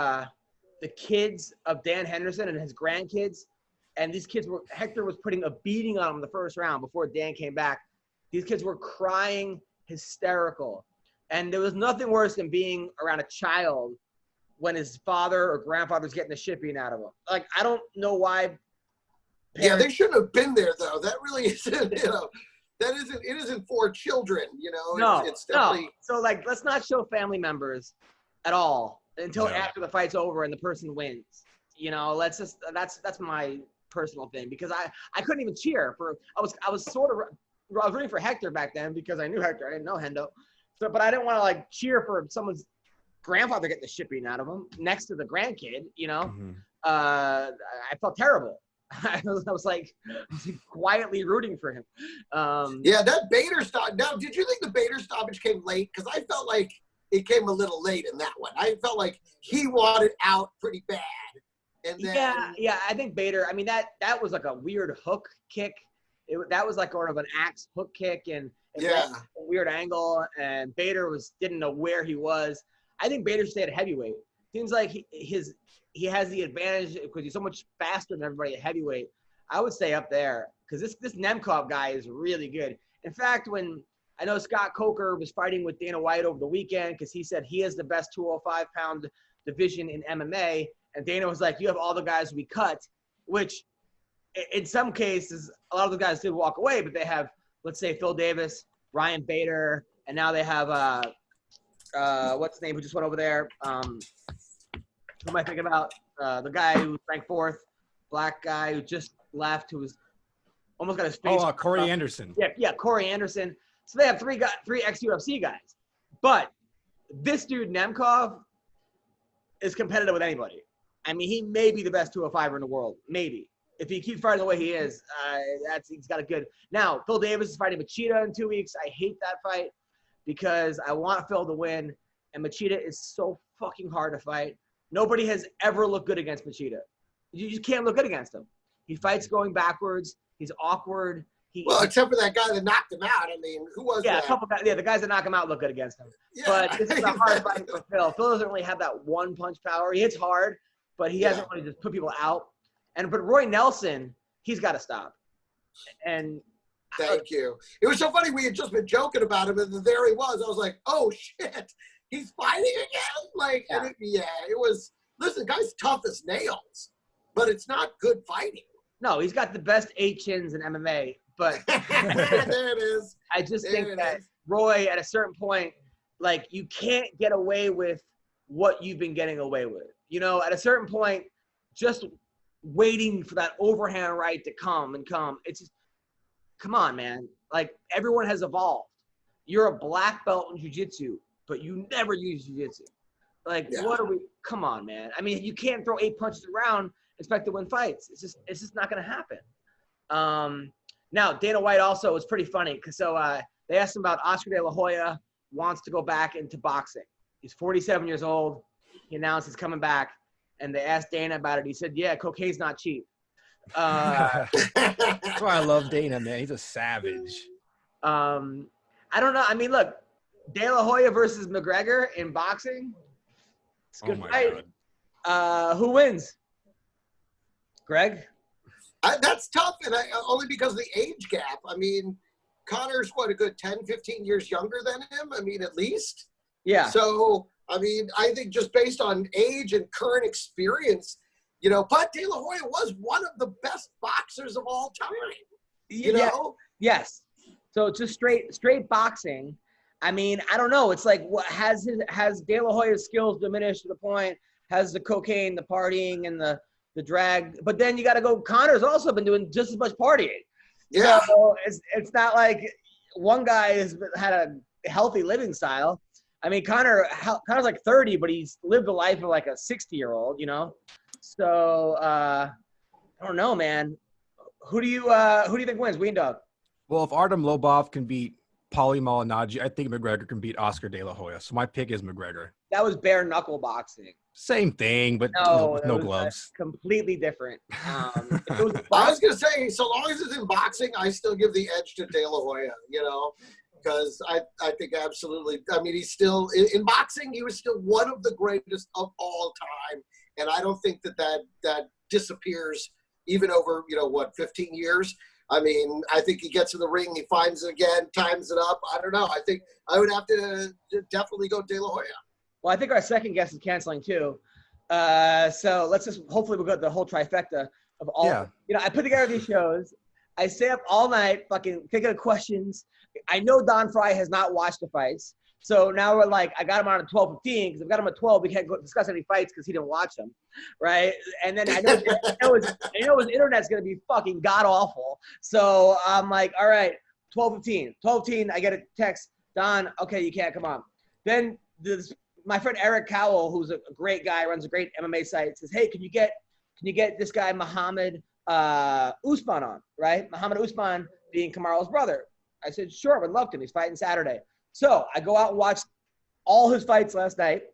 the kids of Dan Henderson and his grandkids. And these kids Hector was putting a beating on him in the first round before Dan came back. These kids were crying, hysterical. And there was nothing worse than being around a child when his father or grandfather's getting the shit beaten out of him. Like, I don't know why. They shouldn't have been there, though. That really isn't, it isn't for children, No, it's definitely. No. So, like, let's not show family members at all until after the fight's over and the person wins. That's my personal thing, because I couldn't even cheer for. I was rooting for Hector back then because I knew Hector. I didn't know Hendo, but I didn't want to like cheer for someone's grandfather getting the shit beaten out of him next to the grandkid. Mm-hmm. I felt terrible. I was like quietly rooting for him. That Bader stop. Now, did you think the Bader stoppage came late? Because I felt like it came a little late in that one. I felt like he wanted out pretty bad. And then, I think Bader. That was like a weird hook kick. That was like sort of an axe hook kick, and a weird angle. And Bader didn't know where he was. I think Bader stayed at heavyweight seems like he has the advantage because he's so much faster than everybody at heavyweight. I would say up there because this Nemkov guy is really good. In fact, when I know Scott Coker was fighting with Dana White over the weekend because he said he is the best 205-pound division in MMA, and Dana was like, "You have all the guys we cut," which in some cases a lot of the guys did walk away, but they have, let's say, Phil Davis, Ryan Bader, and now they have what's his name who just went over there? Who am I thinking about? The guy who ranked fourth, black guy who just left, who was almost got his face. Oh, Corey Anderson. Yeah, Corey Anderson. So they have three ex-UFC guys. But this dude, Nemkov, is competitive with anybody. I mean, he may be the best 205er in the world. Maybe. If he keeps fighting the way he is, he's got a good. Now, Phil Davis is fighting Machida in 2 weeks. I hate that fight because I want Phil to win, and Machida is so fucking hard to fight. Nobody has ever looked good against Machida. You just can't look good against him. He fights going backwards. He's awkward. Well, except for that guy that knocked him out. I mean, who was that? A couple guys. Yeah, the guys that knock him out look good against him. Yeah. But this is a hard fight for Phil. Phil doesn't really have that one punch power. He hits hard, but he hasn't really just put people out. But Roy Nelson, he's got to stop. And thank you. It was so funny. We had just been joking about him, and then there he was. I was like, oh shit, he's fighting again. Like, it was. Listen, the guy's tough as nails, but it's not good fighting. No, he's got the best 8 chins in MMA. But there it is. I just think that Roy, at a certain point, like, you can't get away with what you've been getting away with. You know, at a certain point, just waiting for that overhand right to come. It's just, come on, man. Like, everyone has evolved. You're a black belt in jiu-jitsu, but you never use jiu-jitsu. Like, what are we? Come on, man. I mean, you can't throw 8 punches around and expect to win fights. It's just not going to happen. Now, Dana White also was pretty funny because they asked him about Oscar De La Hoya wants to go back into boxing. He's 47 years old. He announced he's coming back, and they asked Dana about it. He said, "Yeah, cocaine's not cheap." That's why I love Dana, man. He's a savage. I don't know. I mean, look, De La Hoya versus McGregor in boxing. It's a good fight. Who wins? Greg? That's tough, and only because of the age gap. I mean, Conor's, a good 10, 15 years younger than him? I mean, at least. Yeah. So, I mean, I think just based on age and current experience, but De La Hoya was one of the best boxers of all time, you know? Yes. So just straight boxing. I mean, I don't know. It's like, what has De La Hoya's skills diminished to the point? Has the cocaine, the partying, and the drag? But then you got to go. Conor's also been doing just as much partying. Yeah. So it's not like one guy has had a healthy living style. I mean, Conor's like 30, but he's lived the life of like a 60-year-old. So I don't know, man. Who do you think wins? Ween Dog. Well, if Artem Lobov can beat Paulie Malignaggi, I think McGregor can beat Oscar De La Hoya. So my pick is McGregor. That was bare knuckle boxing. Same thing, but with no gloves. Completely different. I was going to say, so long as it's in boxing, I still give the edge to De La Hoya, because I think absolutely. I mean, he's still in boxing. He was still one of the greatest of all time, and I don't think that disappears even over 15 years. I mean, I think he gets in the ring, he finds it again, times it up. I don't know. I think I would have to definitely go De La Hoya. Well, I think our second guest is canceling too. So let's just, hopefully we'll go the whole trifecta of all. Yeah. I put together these shows. I stay up all night fucking thinking of questions. I know Don Fry has not watched the fights. So now we're like, I got him on at 12:15 because I've got him at 12. We can't discuss any fights because he didn't watch them, right? And then I know his internet's gonna be fucking god awful. So I'm like, all right, 12:15. 12:15. I get a text, Don. Okay, you can't come on. Then my friend Eric Cowell, who's a great guy, runs a great MMA site, says, hey, can you get this guy Mohammed Usman on, right? Mohammed Usman being Kamaru's brother. I said, sure, I would love to. He's fighting Saturday. So I go out and watch all his fights last night.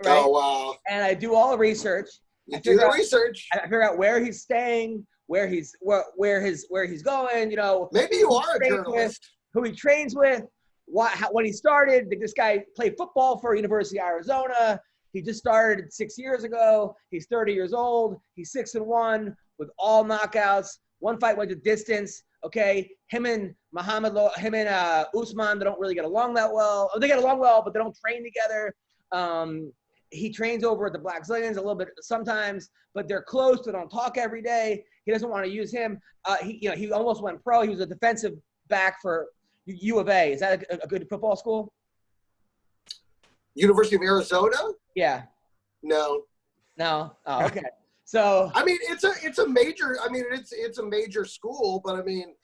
Right? Oh, wow. And I do all the research. You do the research. I figure out where he's staying, where he's going, Maybe you are a journalist. Who he trains with, when he started. Did this guy play football for University of Arizona? He just started 6 years ago. He's 30 years old. He's 6-1 with all knockouts. One fight went to distance. Okay, him and Usman, they don't really get along that well. They get along well, but they don't train together. He trains over at the Black Zillions a little bit sometimes, but they're close. They don't talk every day. He doesn't want to use him. He almost went pro. He was a defensive back for U of A. Is that a good football school? University of Arizona? Yeah. No. Oh, okay. So I mean, it's a major. I mean, it's a major school, but I mean,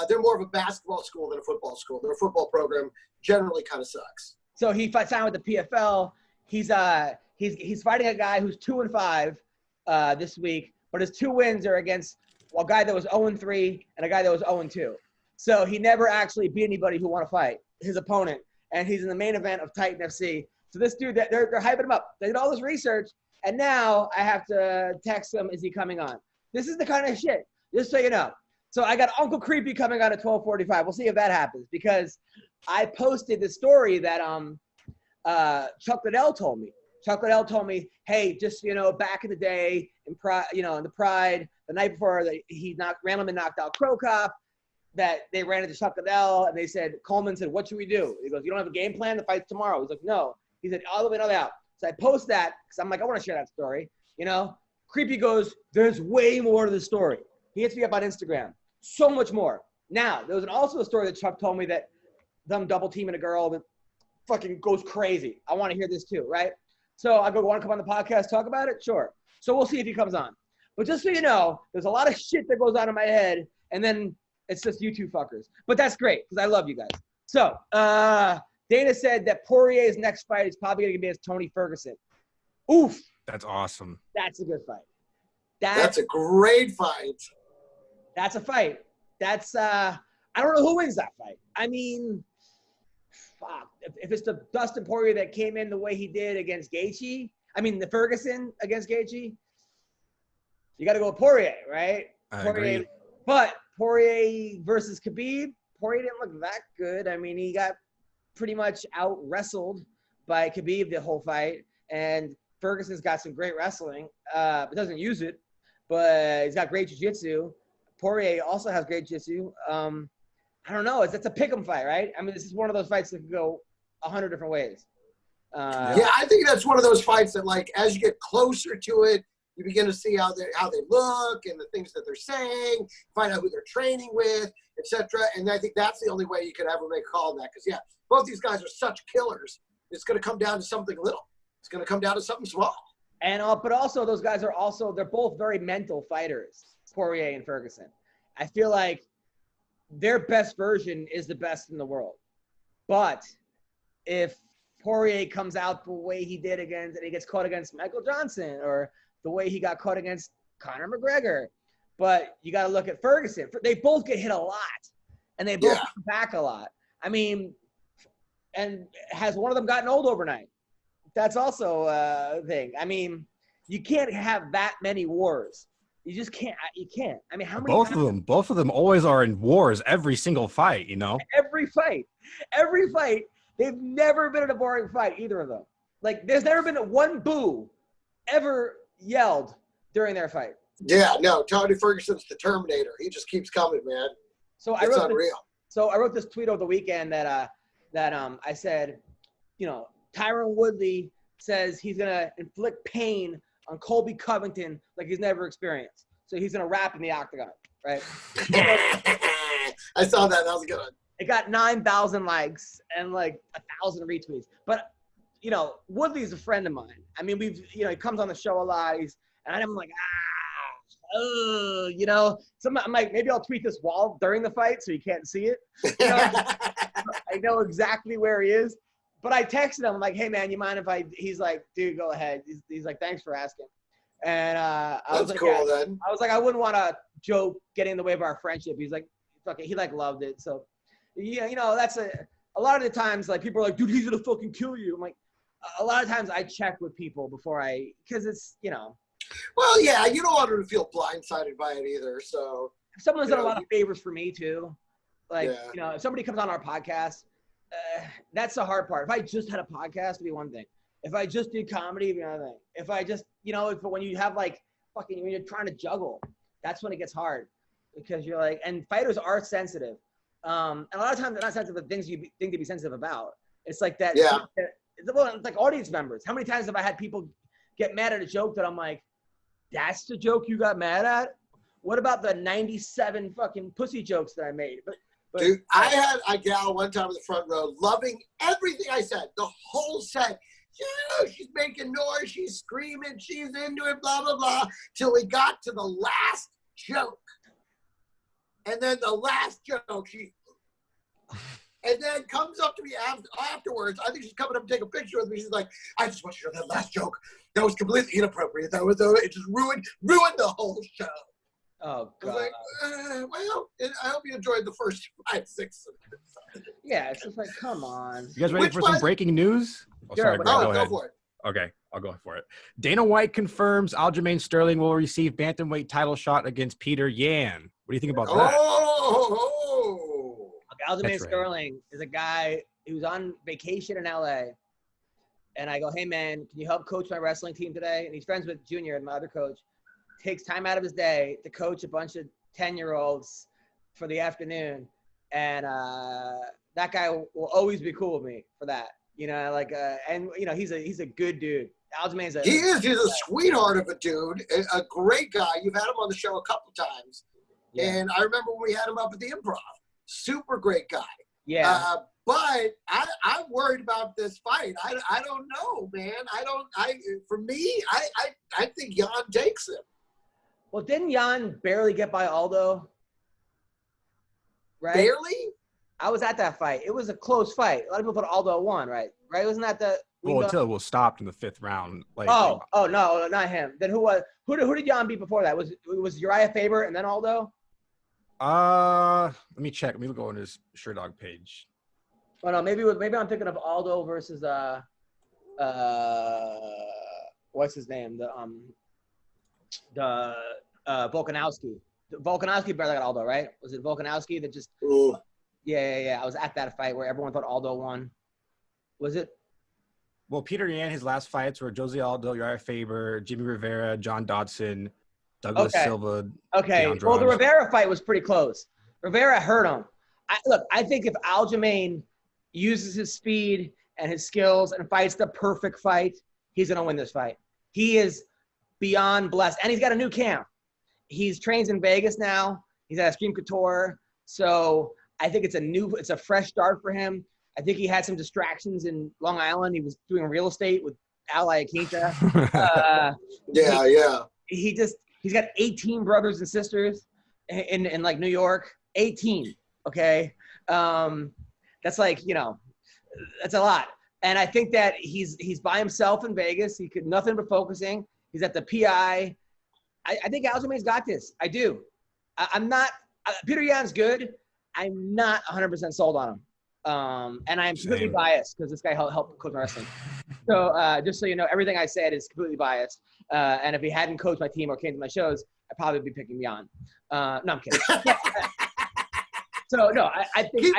they're more of a basketball school than a football school. Their football program generally kind of sucks. So he signed with the PFL. He's fighting a guy who's 2-5 this week, but his 2 wins are against a guy that was 0-3 and a guy that was 0-2. So he never actually beat anybody who want to fight his opponent, and he's in the main event of Titan FC. So this dude, they're hyping him up. They did all this research, and now I have to text him, is he coming on? This is the kind of shit, just so you know. So I got Uncle Creepy coming on at 12:45. We'll see if that happens, because I posted the story that Chuck Lidell told me. Chuck Lidell told me, hey, just, back in the day, in the Pride, the night before he randomly knocked out Krokop, that they ran into Chuck Lidell, and they said, Coleman said, what should we do? He goes, you don't have a game plan? The fight's tomorrow. He's like, no. He said, all the way out. So I post that because I'm like, I want to share that story. Creepy goes, there's way more to the story. He hits me up on Instagram. So much more. Now, there was also a story that Chuck told me that them double teaming a girl that fucking goes crazy. I want to hear this too, right? So I go, want to come on the podcast, talk about it? Sure. So we'll see if he comes on. But just so you know, there's a lot of shit that goes on in my head, and then it's just you two fuckers. But that's great, because I love you guys. So, Dana said that Poirier's next fight is probably going to be against Tony Ferguson. Oof. That's awesome. That's a good fight. That's a great fight. That's a fight. That's, I don't know who wins that fight. I mean, fuck. If it's the Dustin Poirier that came in the way he did against Gaethje, the Ferguson against Gaethje, you got to go with Poirier, right? I Poirier, agree. But Poirier versus Khabib, Poirier didn't look that good. He got pretty much out-wrestled by Khabib the whole fight, and Ferguson's got some great wrestling, but doesn't use it, but he's got great jiu-jitsu. Poirier also has great jiu-jitsu. I don't know. It's a pick'em fight, right? This is one of those fights that could go 100 different ways. Yeah, I think that's one of those fights that, like, as you get closer to it, you begin to see how they look and the things that they're saying, find out who they're training with, etc. And I think that's the only way you could ever make a call on that. Because, yeah, both these guys are such killers. It's going to come down to something little. It's going to come down to something small. And but also those guys they're both very mental fighters, Poirier and Ferguson. I feel like their best version is the best in the world. But if Poirier comes out the way he did and he gets caught against Michael Johnson, or the way he got caught against Conor McGregor, but you got to look at Ferguson. They both get hit a lot, and they both come back a lot. And has one of them gotten old overnight? That's also a thing. You can't have that many wars. You just can't. You can't. How many? Both of them always are in wars every single fight. Every fight. They've never been in a boring fight, either of them. Like, there's never been one boo ever yelled during their fight. Yeah, no, Tony Ferguson's the Terminator. He just keeps coming, man. It's unreal. I wrote this tweet over the weekend that I said, Tyron Woodley says he's gonna inflict pain on Colby Covington like he's never experienced. So he's gonna rap in the octagon, right? I saw that. That was a good one. It got 9,000 likes and like 1,000 retweets. But Woodley's a friend of mine. He comes on the show a lot. And I'm like, So I'm like, maybe I'll tweet this while during the fight so you can't see it. I know exactly where he is. But I texted him, I'm like, hey man, you mind if he's like, dude, go ahead. He's like, thanks for asking. And I was like, cool, then. I was like, I wouldn't want a joke getting in the way of our friendship. He's like, fuck it. He loved it. So yeah, that's a lot of the times, like, people are like, dude, he's gonna fucking kill you. I'm like, a lot of times I check with people before because it's, Well, yeah, you don't want them to feel blindsided by it either. So if someone's done a lot of favors for me too, like, if somebody comes on our podcast, that's the hard part. If I just had a podcast, it'd be one thing. If I just did comedy, it'd be another thing. If I just, when you have like when you're trying to juggle, that's when it gets hard because you're like, and fighters are sensitive. And a lot of times they're not sensitive to things you think to be sensitive about. It's like that. Yeah. It's like audience members. How many times have I had people get mad at a joke that I'm like, that's the joke you got mad at? What about the 97 fucking pussy jokes that I made? But dude, I had a gal one time in the front row loving everything I said, the whole set. Yeah, she's making noise, she's screaming, she's into it, blah, blah, blah, till we got to the last joke. And then the last joke, and then comes up to me afterwards. I think she's coming up to take a picture with me. She's like, I just want you to know that last joke, that was completely inappropriate. It just ruined the whole show. Oh, God. I was like, well, I hope you enjoyed the first 5, 6. Yeah, it's just like, come on. You guys ready for some breaking news? Oh, sure, sorry, Brad, go for it. Okay, I'll go for it. Dana White confirms Aljamain Sterling will receive bantamweight title shot against Peter Yan. What do you think about that? Aljamain Sterling is a guy who's on vacation in LA. And I go, hey, man, can you help coach my wrestling team today? And he's friends with Junior and my other coach. Takes time out of his day to coach a bunch of 10-year-olds for the afternoon. And that guy will always be cool with me for that. He's a good dude. Aljamain's he's a sweetheart of a dude, a great guy. You've had him on the show a couple times. Yeah. And I remember when we had him up at the Improv. Super great guy. Yeah. But I'm worried about this fight. I don't know, man. For me, I think Yan takes him. Well, didn't Yan barely get by Aldo? Right? Barely? I was at that fight. It was a close fight. A lot of people thought Aldo won, right? Right? Wasn't that the? Well, until it was stopped in the 5th round. No, not him. Then who did Yan beat before that? Was Uriah Faber and then Aldo? Let me check. Let me go on his SureDog page. Oh no, maybe I'm thinking of Aldo versus what's his name? The Volkanovski. Volkanovski barely got Aldo, right? Was it Volkanovski that just? Ooh. Yeah. I was at that fight where everyone thought Aldo won. Was it? Well, Peter Yan, his last fights were Jose Aldo, Uriah Faber, Jimmy Rivera, John Dodson, Douglas Silva. Okay. Well, the Rivera fight was pretty close. Rivera hurt him. I think if Aljamain uses his speed and his skills and fights the perfect fight, he's going to win this fight. He is beyond blessed. And he's got a new camp. He's trains in Vegas now. He's at Extreme Couture. So I think it's a fresh start for him. I think he had some distractions in Long Island. He was doing real estate with Al Iaquinta. He's got 18 brothers and sisters in like New York. 18. Okay. That's like, that's a lot. And I think that he's by himself in Vegas. He could nothing but focusing. He's at the PI. I think Aljamain's got this. I do. I'm not Peter Yan's good. I'm not 100% sold on him. And I'm completely biased because this guy helped coach my wrestling. So just so you know, everything I said is completely biased. And if he hadn't coached my team or came to my shows, I'd probably be picking Yan. No, I'm kidding. So no, I think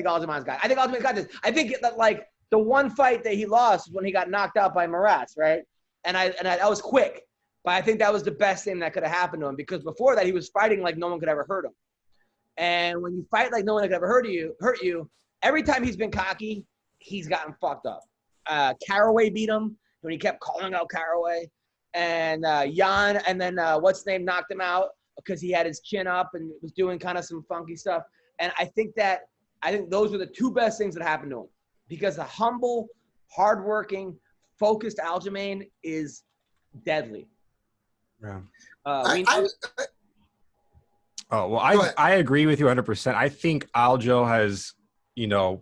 Aljamain's got. I think Aljamain's got this. I think that like the one fight that he lost was when he got knocked out by Maratz, right? And I was quick, but I think that was the best thing that could have happened to him because before that he was fighting like no one could ever hurt him. And when you fight like no one could ever hurt you, every time he's been cocky, he's gotten fucked up. Caraway beat him when he kept calling out Caraway. And Yan and then what's his name knocked him out because he had his chin up and was doing kind of some funky stuff. And I think those were the two best things that happened to him because the humble, hardworking, focused Aljamain is deadly. Yeah. I agree with you 100%. I think Aljo has,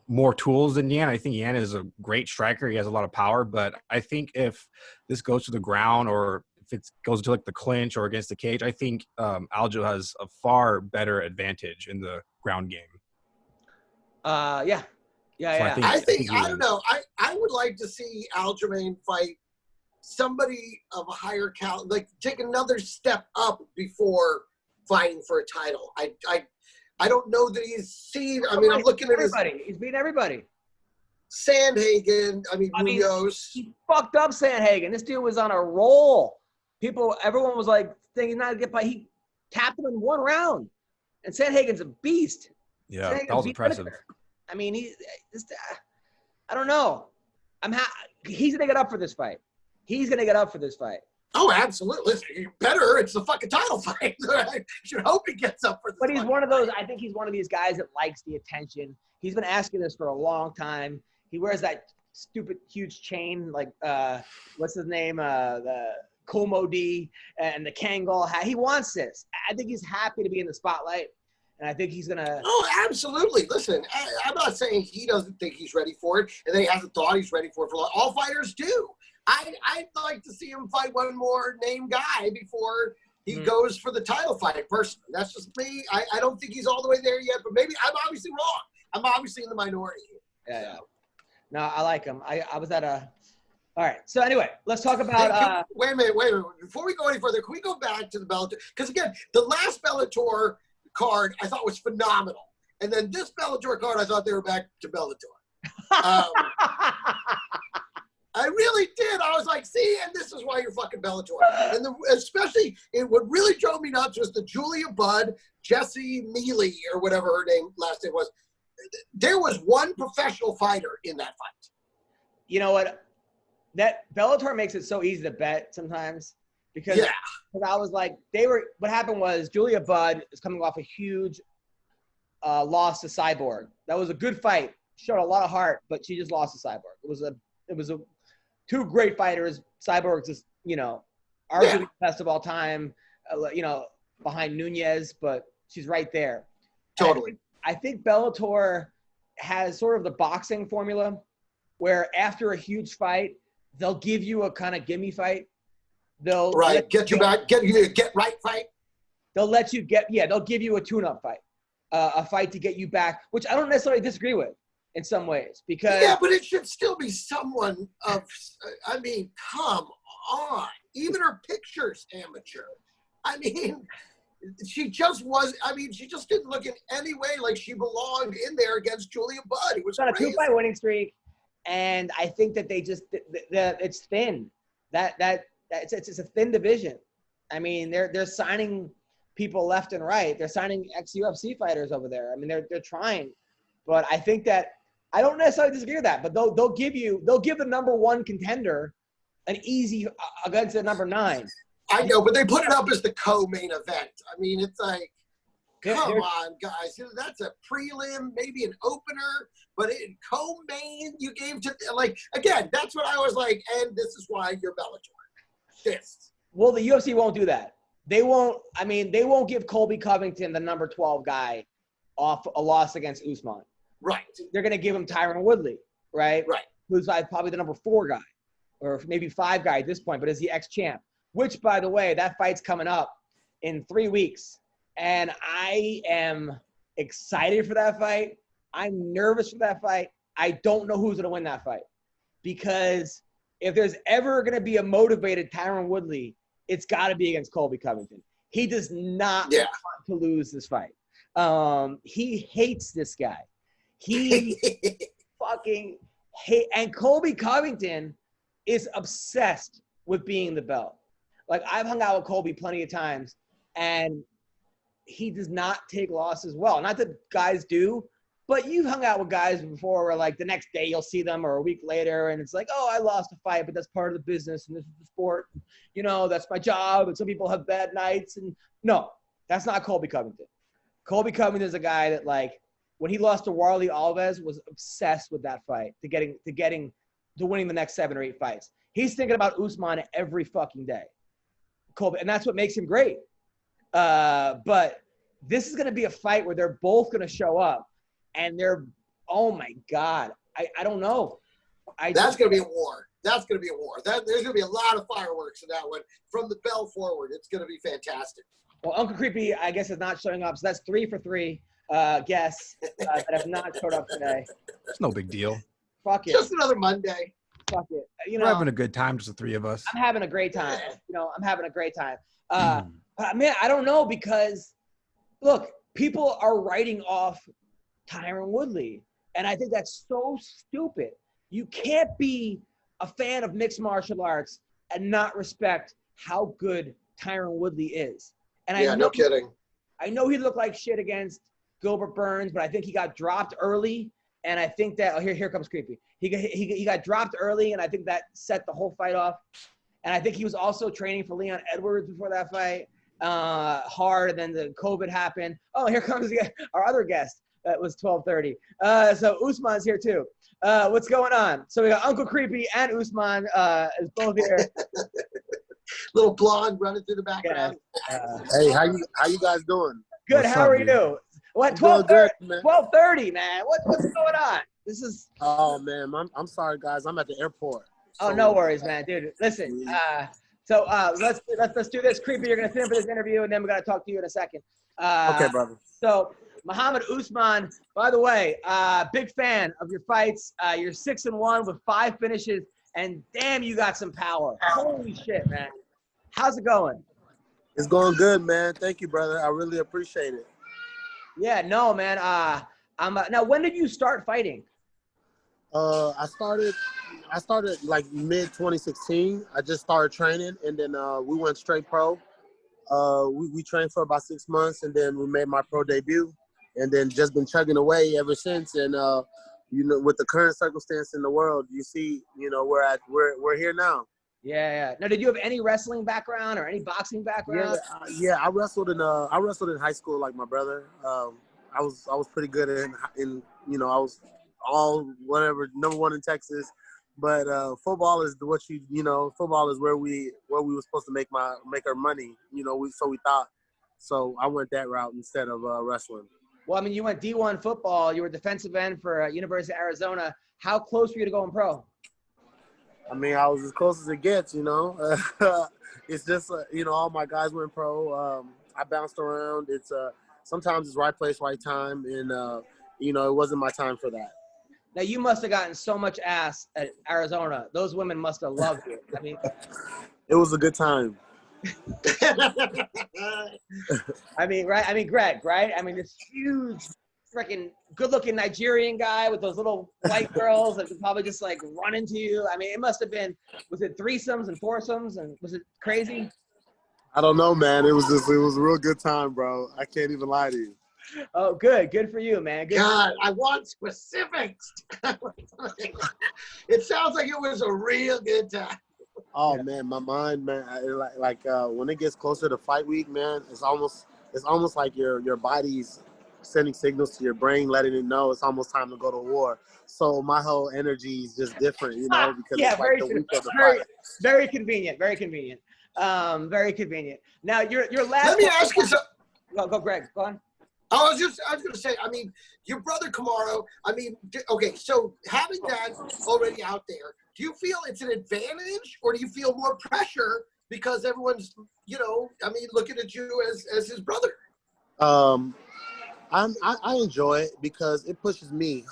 more tools than Yan. I think Yan is a great striker. He has a lot of power, but I think if this goes to the ground or if it goes to like the clinch or against the cage, I think Aljo has a far better advantage in the ground game. Yeah. I don't know. I would like to see Aljamain fight somebody of a higher caliber, like take another step up before fighting for a title. I don't know that he's seen. I mean, I'm looking at everybody. He's beating everybody. Sandhagen, Munoz. He fucked up Sandhagen. This dude was on a roll. Everyone was like thinking not to get by. He tapped him in 1 round. And Sandhagen's a beast. Yeah, that was impressive. I mean, I don't know. He's going to get up for this fight. Oh, absolutely. Listen, better. It's the fucking title fight. I should hope he gets up for this But he's fight. one of those, I think he's one of these guys that likes the attention. He's been asking this for a long time. He wears that stupid huge chain, like, what's his name? The Como D and the Kangol hat. He wants this. I think he's happy to be in the spotlight. And I think he's going to. Oh, absolutely. Listen, I'm not saying he doesn't think he's ready for it and that he hasn't thought he's ready for it. All fighters do. I'd like to see him fight one more named guy before he goes for the title fight, personally. That's just me. I don't think he's all the way there yet, but maybe I'm obviously wrong. I'm obviously in the minority. Yeah. No, I like him. I was at a. All right. So anyway, let's talk about. Wait a minute. Before we go any further, can we go back to the Bellator? Because again, the last Bellator card I thought was phenomenal, and then this Bellator card I thought they were back to Bellator. I really did. I was like, see, and this is why you're fucking Bellator. And especially, what really drove me nuts was the Julia Budd, Jessie Mealy, or whatever her last name was. There was one professional fighter in that fight. You know what? That Bellator makes it so easy to bet sometimes because I was like, what happened was Julia Budd is coming off a huge loss to Cyborg. That was a good fight. Showed a lot of heart, but she just lost to Cyborg. It was a two great fighters. Cyborg's just, arguably the best of all time, behind Nunez, but she's right there. Totally. I think Bellator has sort of the boxing formula where after a huge fight, they'll give you a kind of gimme fight. They'll get right fight. They'll let you they'll give you a tune-up fight, a fight to get you back, which I don't necessarily disagree with in some ways because. Yeah, but it should still be someone of, come on. Even her picture's amateur. She just didn't look in any way like she belonged in there against Julia Budd. It was on a 2-fight winning streak, and I think that they just it's thin. It's a thin division. I mean, they're signing people left and right. They're signing ex-UFC fighters over there. I mean, they're trying, but I think that I don't necessarily disagree with that. But they'll give the number 1 contender an easy against the number 9. I know, but they put it up as the co-main event. I mean, it's like, come on, guys. That's a prelim, maybe an opener, but in co-main, you gave to, again, that's what I was like, and this is why you're Bellator. Well, the UFC won't do that. They won't give Colby Covington, the number 12 guy, off a loss against Usman. Right. They're going to give him Tyron Woodley, right? Right. Who's probably the number 4 guy, or maybe 5 guy at this point, but is the ex-champ. Which, by the way, that fight's coming up in 3 weeks. And I am excited for that fight. I'm nervous for that fight. I don't know who's going to win that fight. Because if there's ever going to be a motivated Tyron Woodley, it's got to be against Colby Covington. He does not want to lose this fight. He hates this guy. He fucking hates. And Colby Covington is obsessed with being the belt. Like, I've hung out with Colby plenty of times, and he does not take losses well. Not that guys do, but you've hung out with guys before where, like, the next day you'll see them or a week later, and it's like, oh, I lost a fight, but that's part of the business, and this is the sport. That's my job, and some people have bad nights. And no, that's not Colby Covington. Colby Covington is a guy that, like, when he lost to Warlley Alves, was obsessed with that fight, to winning the next 7 or 8 fights. He's thinking about Usman every fucking day. Colby, and that's what makes him great. But this is going to be a fight where they're both going to show up, and oh my God, I don't know. That's going to be a war. There's going to be a lot of fireworks in that one from the bell forward. It's going to be fantastic. Well, Uncle Creepy, I guess, is not showing up, so that's 3 for 3 guests that have not showed up today. It's no big deal. Fuck it. Just another Monday. Fuck it. We're having a good time, just the 3 of us. I'm having a great time. I'm having a great time. But man, I don't know, because look, people are writing off Tyron Woodley And I think that's so stupid. You can't be a fan of mixed martial arts and not respect how good Tyron Woodley is. And yeah, no kidding. I know he looked like shit against Gilbert Burns, but I think he got dropped early. And I think that, here comes Creepy. He got dropped early, and I think that set the whole fight off. And I think he was also training for Leon Edwards before that fight hard, and then the COVID happened. Oh, here comes our other guest. That was 12:30. So Usman's here too. What's going on? So we got Uncle Creepy and Usman is both here. Little blonde running through the background. Hey, how you guys doing? Good. What's how up, are dude? you? What? 12:30, 12:30, man. What's going on? This is. Oh man, I'm sorry guys. I'm at the airport. Oh, no worries, man, dude. Listen. So let's do this. Creepy, you're gonna sit in for this interview, and then we're gonna talk to you in a second. Okay, brother. So Mohammed Usman, by the way, big fan of your fights. You're 6-1 with 5 finishes, and damn, you got some power. Holy shit, man. How's it going? It's going good, man. Thank you, brother. I really appreciate it. Yeah, no, man. Now, when did you start fighting? I started like mid 2016. I just started training, and then we went straight pro. We trained for about 6 months, and then we made my pro debut, and then just been chugging away ever since. And with the current circumstance in the world, you see, we're here now. Yeah. Now, did you have any wrestling background or any boxing background? Yeah. I wrestled in high school like my brother. I was pretty good in I was all whatever #1 in Texas. But football is football is where we were supposed to make our money. We thought. So I went that route instead of wrestling. Well, I mean, you went D1 football. You were defensive end for University of Arizona. How close were you to going pro? I mean, I was as close as it gets. It's just all my guys went pro. I bounced around. It's sometimes it's right place, right time, and it wasn't my time for that. Now, you must have gotten so much ass at Arizona. Those women must have loved you. I mean, it was a good time. I mean, right? I mean, Greg, right? I mean, this huge, freaking good-looking Nigerian guy with those little white girls that could probably just, like, run into you. I mean, it must have been, was it threesomes and foursomes? And was it crazy? I don't know, man. It was a real good time, bro. I can't even lie to you. Oh, good. Good for you, man. Good. God, I want specifics. It sounds like it was a real good time. Oh, man, my mind, man. When it gets closer to fight week, man, it's almost like your body's sending signals to your brain, letting it know it's almost time to go to war. So my whole energy is just different, because it's like the week of the fight. Very convenient. Very convenient. Very convenient. Now, your last. Let me ask you something. Go, Greg. Go on. I was going to say, I mean, your brother Kamaru, I mean, okay, so having that already out there, do you feel it's an advantage or do you feel more pressure because everyone's, looking at you as his brother? I enjoy it because it pushes me,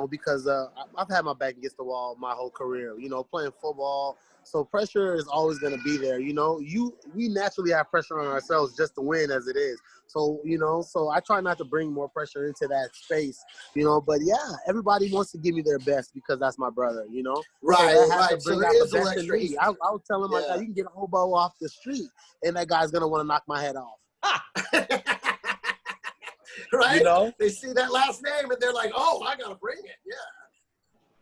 because I've had my back against the wall my whole career, playing football. So pressure is always going to be there. We naturally have pressure on ourselves just to win as it is. So, so I try not to bring more pressure into that space, but yeah, everybody wants to give me their best because that's my brother, Right, so right. So there is a extra. I was telling my guy, you can get a hobo off the street and that guy's going to want to knock my head off. Right? They see that last name and they're like, oh, I got to bring it. Yeah.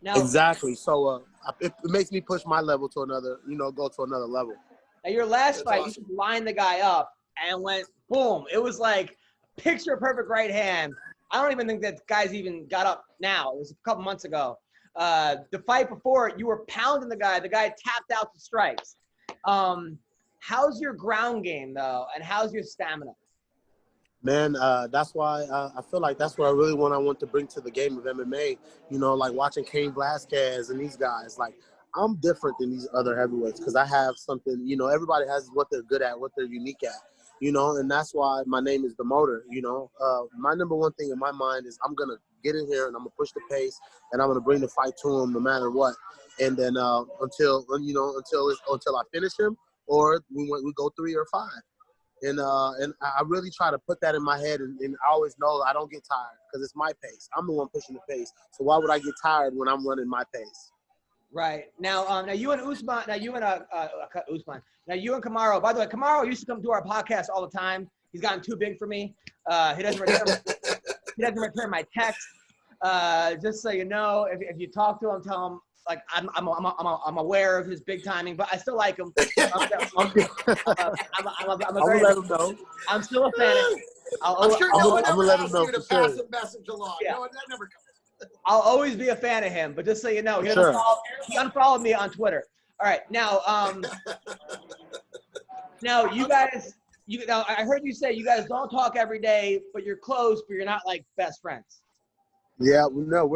Now, exactly. So it makes me push my level to another, go to another level. Now, your last fight, awesome. You lined the guy up and went boom. It was like picture perfect right hand. I don't even think that guy's even got up now. It was a couple months ago. The fight before, you were pounding the guy. The guy tapped out the strikes. How's your ground game, though, and how's your stamina? Man, that's why I feel like that's what I want to bring to the game of MMA. Like watching Cain Velasquez and these guys. Like, I'm different than these other heavyweights because I have something, everybody has what they're good at, what they're unique at, and that's why my name is The Motor, My number one thing in my mind is I'm going to get in here and I'm going to push the pace and I'm going to bring the fight to him no matter what. And then until I finish him or we go 3 or 5. And I really try to put that in my head, and I always know I don't get tired because it's my pace. I'm the one pushing the pace. So why would I get tired when I'm running my pace? Right. Now you and Usman, Usman. Now you and Kamaru, by the way, Kamaru used to come to our podcast all the time. He's gotten too big for me. He doesn't return my text. Just so you know, if you talk to him, tell him like I'm aware of his big timing, but I still like him. I'm still a fan of him. I'm sure no one ever let him asked know you to for pass sure. a message along. Yeah. No, that never comes. I'll always be a fan of him, but just so you know, he unfollowed me on Twitter. All right, now you guys, I heard you say you guys don't talk every day, but you're close, but you're not like best friends. Yeah, no,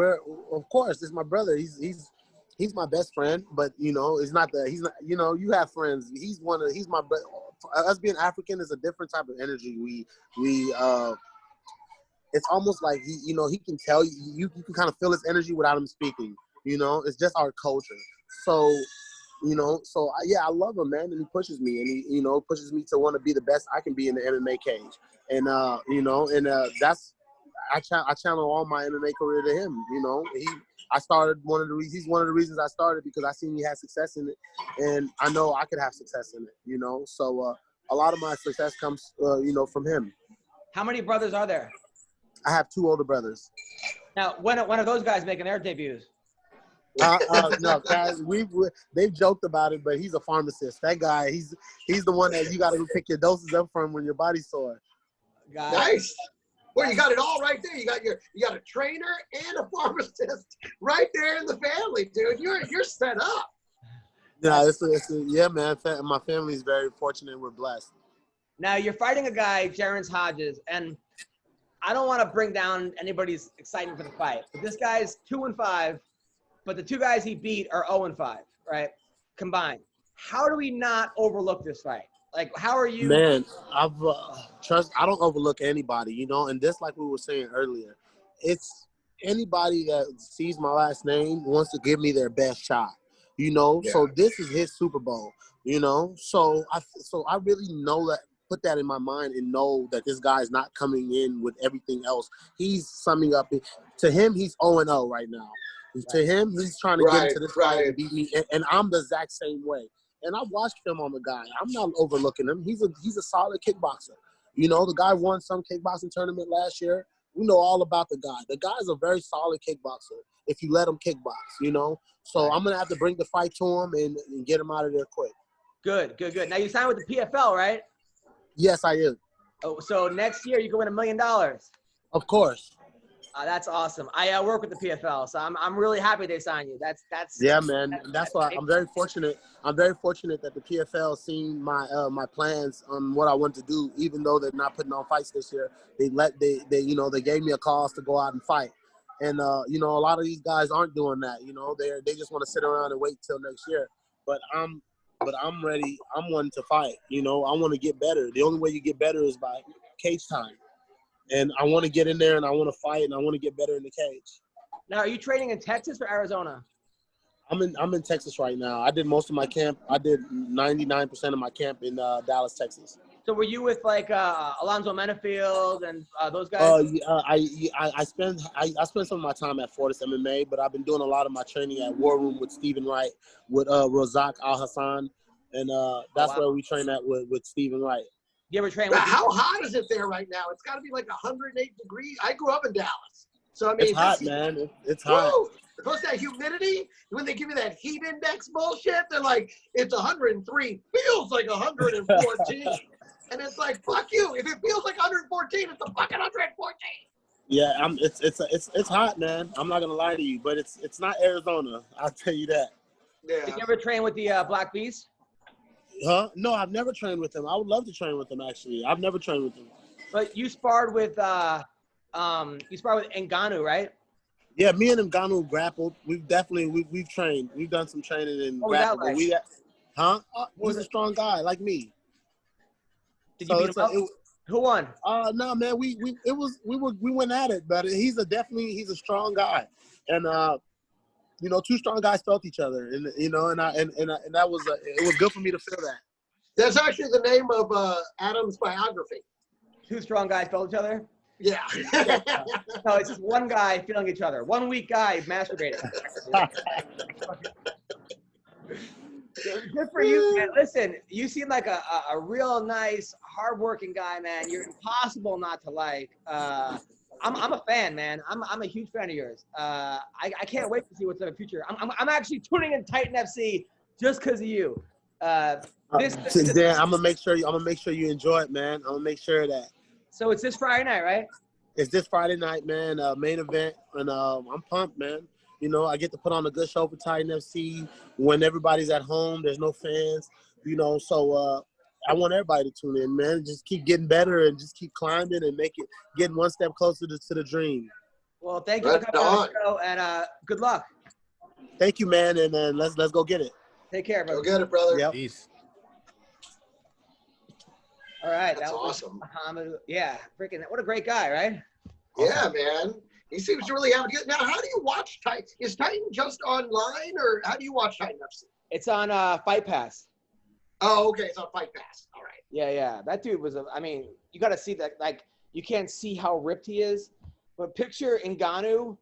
of course, it's my brother. He's my best friend, but he's not. You have friends. He's my brother. Us being African is a different type of energy. It's almost like he can tell you. You can kind of feel his energy without him speaking. It's just our culture. So, I love him, man, and he pushes me, and he pushes me to want to be the best I can be in the MMA cage, and that's. I channel all my MMA career to him. I started he's one of the reasons I started because I seen he had success in it, and I know I could have success in it. So a lot of my success comes from him. How many brothers are there? I have 2 older brothers. Now, when are those guys making their debuts? No, guys, they've joked about it, but he's a pharmacist. That guy, he's the one that you got to pick your doses up from when your body's sore. Nice. Well, you got it all right there. You got a trainer and a pharmacist right there in the family, dude. You're set up. Yeah, yeah, man. My family is very fortunate. We're blessed. Now you're fighting a guy, Jerrance Hodges, and I don't want to bring down anybody's excitement for the fight, but this guy's 2-5, but the 2 guys he beat are 0-5, right? Combined. How do we not overlook this fight? Like, how are you? Man, I don't overlook anybody, and just like we were saying earlier, it's anybody that sees my last name wants to give me their best shot, Yeah. So this is his Super Bowl, So I really know that, put that in my mind and know that this guy is not coming in with everything else. He's summing up. To him, he's 0-0 right now. Right. To him, he's trying to get into this fight and beat me, and I'm the exact same way. And I've watched film on the guy. I'm not overlooking him. He's a solid kickboxer. The guy won some kickboxing tournament last year. We know all about the guy. The guy's a very solid kickboxer if you let him kickbox, So I'm going to have to bring the fight to him and get him out of there quick. Good. Now, you signed with the PFL, right? Yes, I am. Oh, so next year you can win $1 million. Of course. That's awesome. I work with the PFL, so I'm really happy they signed you. That's yeah, man. That's why I'm very fortunate. I'm very fortunate that the PFL seen my my plans on what I want to do. Even though they're not putting on fights this year, they gave me a cause to go out and fight. And a lot of these guys aren't doing that. They just want to sit around and wait till next year. But I'm ready. I'm wanting to fight. I want to get better. The only way you get better is by cage time. And I want to get in there and I want to fight and I want to get better in the cage. Now, are you training in Texas or Arizona? I'm in Texas right now. I did most of my camp. I did 99% of my camp in Dallas, Texas. So were you with like Alonzo Menafield and those guys? I spent some of my time at Fortis MMA, but I've been doing a lot of my training at War Room with Stephen Wright, with Razak Al Hassan, and that's where we train at with Stephen Wright. You ever train with how hot is it there right now? It's got to be like 108 degrees. I grew up in Dallas. So, I mean, it's hot, man. It's hot. Plus that humidity, when they give you that heat index bullshit, they're like, it's 103, feels like 114. And it's like, fuck you. If it feels like 114, it's a fucking 114. Yeah, it's hot, man. I'm not gonna lie to you, but it's not Arizona. I'll tell you that. Yeah. Did you ever train with the Black Beast? Huh? No, I've never trained with him. I would love to train with him, actually. I've never trained with him. But you sparred with Ngannou, right? Yeah, me and Ngannou grappled. We've trained. We've done some training in grapple. Like? He's a strong guy like me. Did you beat him up? Who won? No, man. We went at it, but he's a strong guy, and two strong guys felt each other, and that was it was good for me to feel that. That's actually the name of Adam's biography. Two strong guys feel each other. Yeah. No, it's just one guy feeling each other. 1 weak guy masturbating. Good for you, man. Listen, you seem like a real nice, hardworking guy, man. You're impossible not to like. I'm a fan, man. I'm a huge fan of yours. I can't wait to see what's in the future. I'm actually tuning in Titan FC just because of you. Dan, I'm gonna make sure you enjoy it, man. I'm gonna make sure that. So it's this Friday night, right? It's this Friday night, man. Main event, and I'm pumped, man. You know, I get to put on a good show for Titan FC when everybody's at home. There's no fans, you know. So I want everybody to tune in, man. Just keep getting better and just keep climbing and getting one step closer to the dream. Well, thank you for coming on the show, and good luck. Thank you, man, and let's go get it. Take care, brother. Go get it, brother. Yep. Peace. All right, That's that was awesome. Muhammad. Yeah, freaking, what a great guy, right? Yeah, man. He seems to really have a good. Now, how do you watch Titan? Is Titan just online, or how do you watch Titan FC? It's on Fight Pass. Oh, okay. It's on Fight Pass. All right. Yeah. That dude was I mean, you got to see that. Like, you can't see how ripped he is, but picture Ngannou,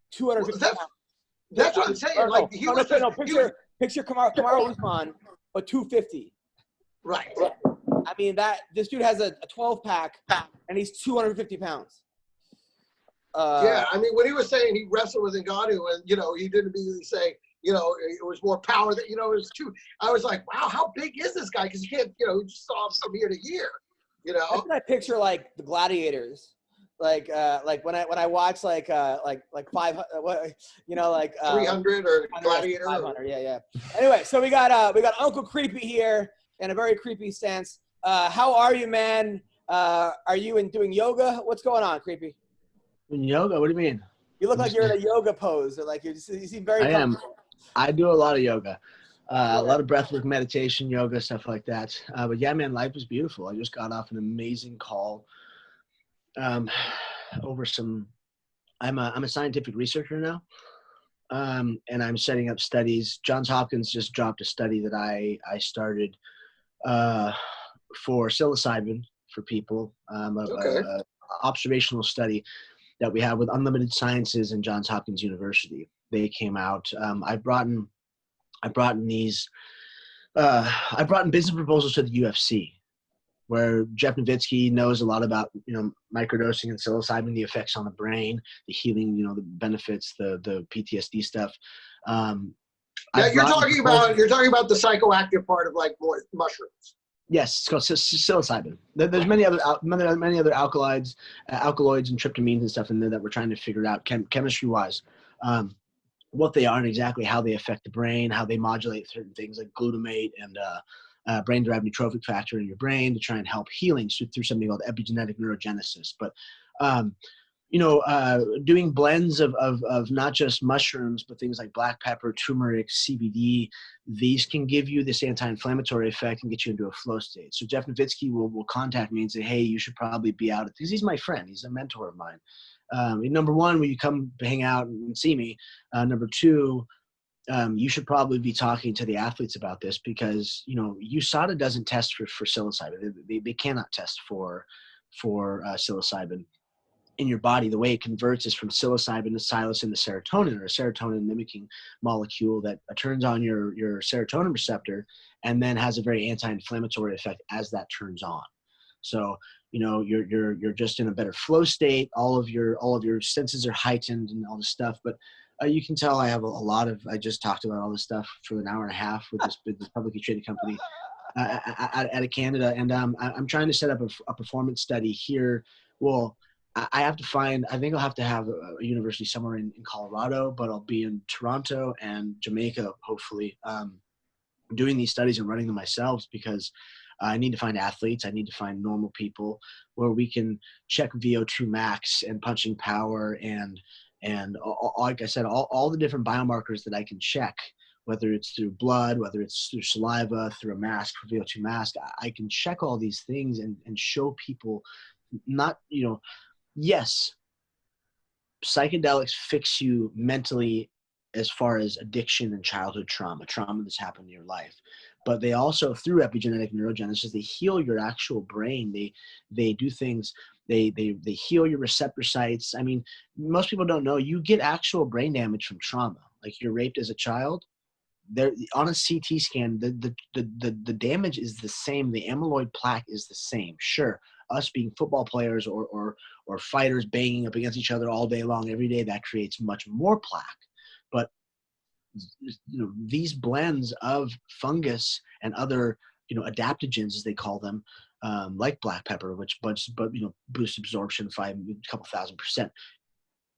250 pounds. That's what I'm saying. Like, Picture Kamaru Usman, but 250. Right. I mean, this dude has a 12-pack, and he's 250 pounds. Yeah, I mean, when he was saying he wrestled with Ngannou, and you know, he didn't immediately say, you know, it was more power that, you know, it was too. I was like, wow, how big is this guy? Because you can't, you know, just saw him from year to year. You know. That's what I picture, like the gladiators. Like when I watch like 500, you know, like 300 or Gladiator. 500, yeah. Anyway, so we got Uncle Creepy here in a very creepy sense. How are you, man? Are you doing yoga? What's going on, Creepy? In yoga? What do you mean? You look like you're in a yoga pose, or like you seem very. I am. I do a lot of yoga, a lot of breathwork, meditation, yoga, stuff like that. But yeah, man, life is beautiful. I just got off an amazing call. Over some. I'm a scientific researcher now, and I'm setting up studies. Johns Hopkins just dropped a study that I started for psilocybin for people. A observational study that we have with Unlimited Sciences and Johns Hopkins University. They came out. I brought in business proposals to the UFC, where Jeff Nowitzki knows a lot about, you know, microdosing and psilocybin, the effects on the brain, the healing, you know, the benefits, the PTSD stuff. Yeah, you're talking about the psychoactive part of like more mushrooms. Yes, it's called psilocybin. There's many other alkaloids and tryptamines and stuff in there that we're trying to figure out chemistry-wise, what they are and exactly how they affect the brain, how they modulate certain things like glutamate and brain-derived neurotrophic factor in your brain to try and help healing through something called epigenetic neurogenesis. But doing blends of not just mushrooms, but things like black pepper, turmeric, CBD, these can give you this anti-inflammatory effect and get you into a flow state. So Jeff Nowitzki will contact me and say, hey, you should probably be out, because he's my friend. He's a mentor of mine. Number one, when you come hang out and see me, number two, you should probably be talking to the athletes about this, because, you know, USADA doesn't test for psilocybin. They cannot test for psilocybin in your body. The way it converts is from psilocybin to psilocin to serotonin, or a serotonin mimicking molecule that turns on your serotonin receptor and then has a very anti-inflammatory effect as that turns on. So, you know, you're just in a better flow state. All of your senses are heightened and all this stuff. But you can tell I have I just talked about all this stuff for an hour and a half with this publicly traded company out of Canada. And I'm trying to set up a performance study here. Well, I think I'll have to have a university somewhere in Colorado, but I'll be in Toronto and Jamaica, hopefully, doing these studies and running them myself, because I need to find athletes. I need to find normal people where we can check VO2 max and punching power and like I said, all the different biomarkers that I can check, whether it's through blood, whether it's through saliva, through a mask, for VO2 mask. I can check all these things and show people, not, you know, yes, psychedelics fix you mentally as far as addiction and childhood trauma that's happened in your life. but they also, through epigenetic neurogenesis, they heal your actual brain. They do things. They heal your receptor sites. I mean, most people don't know you get actual brain damage from trauma. Like you're raped as a child. There on a CT scan, the damage is the same. The amyloid plaque is the same. Sure, us being football players or fighters banging up against each other all day long, every day, that creates much more plaque. But these blends of fungus and other adaptogens, as they call them, like black pepper, which boosts absorption a couple 1,000%.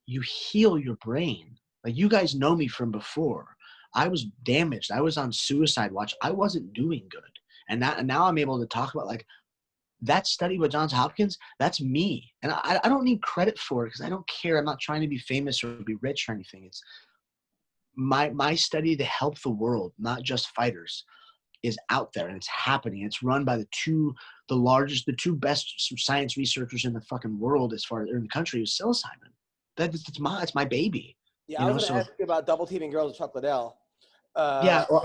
You heal your brain. Like, you guys know me from before. I was damaged. I was on suicide watch. I wasn't doing good. And now I'm able to talk about, like, that study with Johns Hopkins, that's me. And I don't need credit for it because I don't care. I'm not trying to be famous or be rich or anything. It's my study to help the world, not just fighters, is out there, and it's happening. It's run by the two best science researchers in the fucking world, as far as in the country, is psilocybin. It's my baby. Yeah, I was going to ask you about double teaming girls with Chuck Lidell. Yeah, well,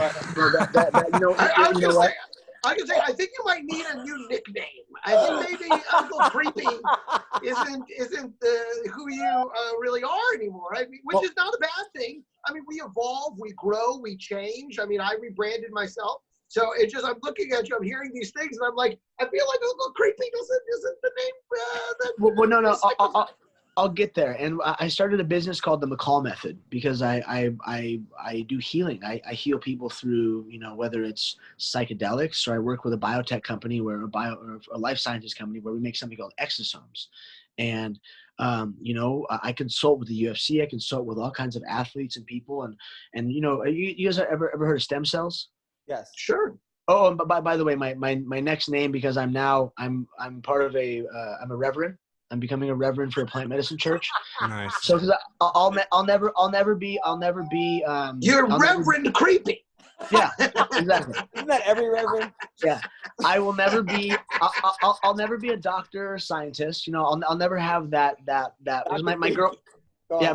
I can say I think you might need a new nickname. I think maybe Uncle Creepy isn't who you really are anymore. I mean, which is not a bad thing. I mean, we evolve, we grow, we change. I mean, I rebranded myself. So it's just, I'm looking at you, I'm hearing these things, and I'm like, I feel like Uncle Creepy isn't the name. Well, no. I'll get there. And I started a business called the McCall Method because I do healing. I heal people through, whether it's psychedelics, or I work with a biotech company or a life sciences company where we make something called exosomes. And, I consult with the UFC. I consult with all kinds of athletes and people. And you guys ever heard of stem cells? Yes. Sure. Oh, and by the way, my next name, because I'm part of I'm a reverend. I'm becoming a reverend for a plant medicine church. Nice. So, because I'll never be. You're Reverend Creepy. Yeah, exactly. Isn't that every reverend? Yeah, I will never be. I'll never be a doctor or scientist. I'll never have that. My girl. Yeah,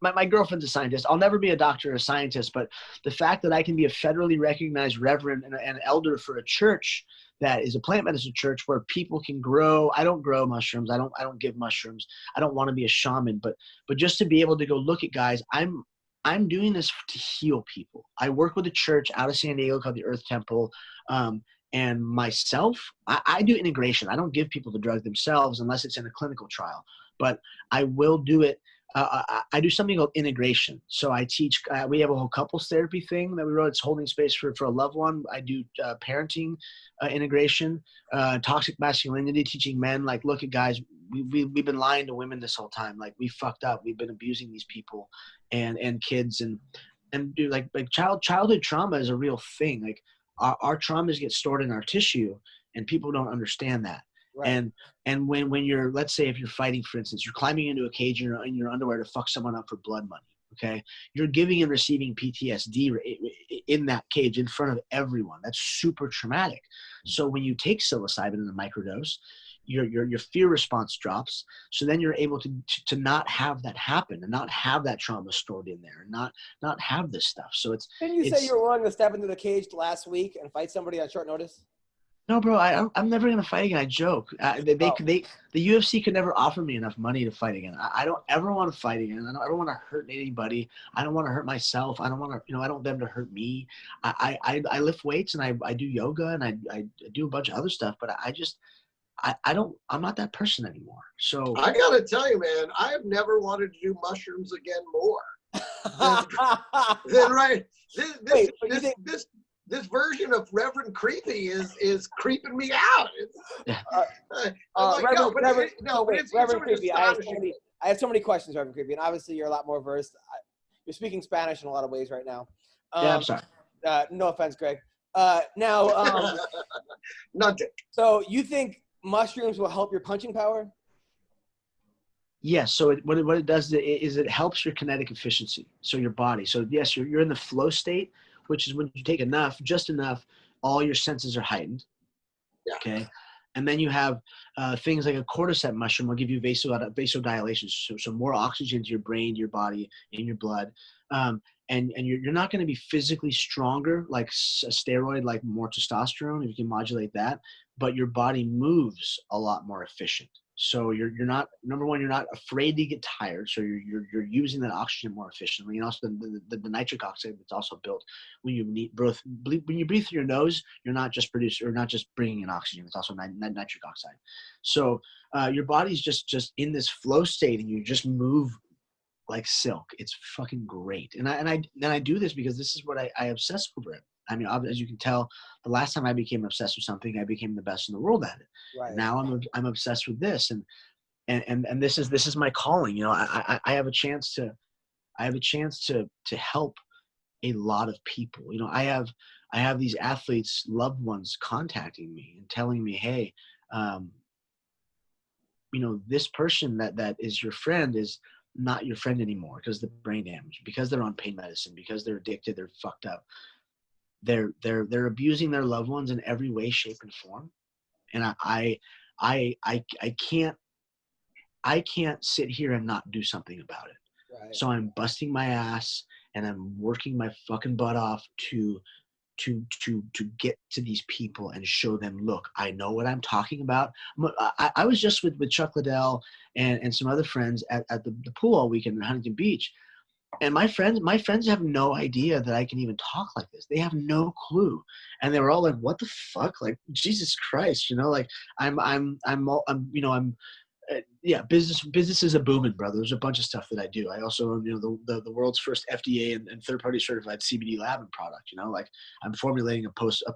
my girlfriend's a scientist. I'll never be a doctor or a scientist, but the fact that I can be a federally recognized reverend and an elder for a church that is a plant medicine church where people can grow. I don't grow mushrooms. I don't give mushrooms. I don't want to be a shaman, but just to be able to go look at guys, I'm doing this to heal people. I work with a church out of San Diego called the Earth Temple. And myself, I do integration. I don't give people the drug themselves unless it's in a clinical trial, but I will do it. I do something called integration. So I teach, we have a whole couples therapy thing that we wrote. It's holding space for a loved one. I do parenting integration, toxic masculinity, teaching men, like, look at guys, we've been lying to women this whole time. Like, we fucked up. We've been abusing these people and kids and do like childhood trauma is a real thing. Like our traumas get stored in our tissue and people don't understand that. Right. And when you're, let's say if you're fighting, for instance, you're climbing into a cage in your underwear to fuck someone up for blood money. Okay. You're giving and receiving PTSD in that cage in front of everyone. That's super traumatic. So when you take psilocybin in a microdose, your fear response drops. So then you're able to not have that happen and not have that trauma stored in there and not have this stuff. So Didn't you say you were willing to step into the cage last week and fight somebody on short notice? No, bro, I'm never going to fight again. I joke. The UFC could never offer me enough money to fight again. I don't ever want to fight again. I don't want to hurt anybody. I don't want to hurt myself. I don't want to, I don't want them to hurt me. I lift weights and I do yoga and I do a bunch of other stuff, but I'm not that person anymore. So I got to tell you, man, I have never wanted to do mushrooms again more. Then right. This version of Reverend Creepy is creeping me out. Reverend Creepy, I have so many questions, Reverend Creepy, and obviously you're a lot more versed. You're speaking Spanish in a lot of ways right now. Yeah, I'm sorry. No offense, Greg. Now, Nothing. So you think mushrooms will help your punching power? Yes. So what it does is it helps your kinetic efficiency. So your body. So yes, you're in the flow state, which is when you take just enough, all your senses are heightened. Yeah. Okay. And then you have things like a cordyceps mushroom will give you vasodilation, so more oxygen to your brain, to your body, in your blood. And you're not going to be physically stronger like a steroid, like more testosterone, if you can modulate that, but your body moves a lot more efficient. So you're not, number one, you're not afraid to get tired. So you're using that oxygen more efficiently. And also the nitric oxide that's also built when you breathe through your nose, you're not just bringing in oxygen. It's also nitric oxide. So your body's just in this flow state, and you just move like silk. It's fucking great. And I do this because this is what I obsess over it. I mean, as you can tell, the last time I became obsessed with something, I became the best in the world at it. Right. Now I'm obsessed with this, and this is my calling. You know, I have a chance to help a lot of people. You know, I have these athletes, loved ones, contacting me and telling me, hey, you know, this person that is your friend is not your friend anymore because of the brain damage, because they're on pain medicine, because they're addicted, they're fucked up. They're abusing their loved ones in every way, shape, and form. And I can't sit here and not do something about it. Right. So I'm busting my ass and I'm working my fucking butt off to get to these people and show them, look, I know what I'm talking about. I was just with Chuck Lidell and some other friends at the pool all weekend in Huntington Beach. And my friends have no idea that I can even talk like this. They have no clue. And they were all like, what the fuck? Like, Jesus Christ, you know, like business is a booming, brother. There's a bunch of stuff that I do. I also own, you know, the world's first FDA and third-party certified CBD lab and product. You know, like I'm formulating a post-fight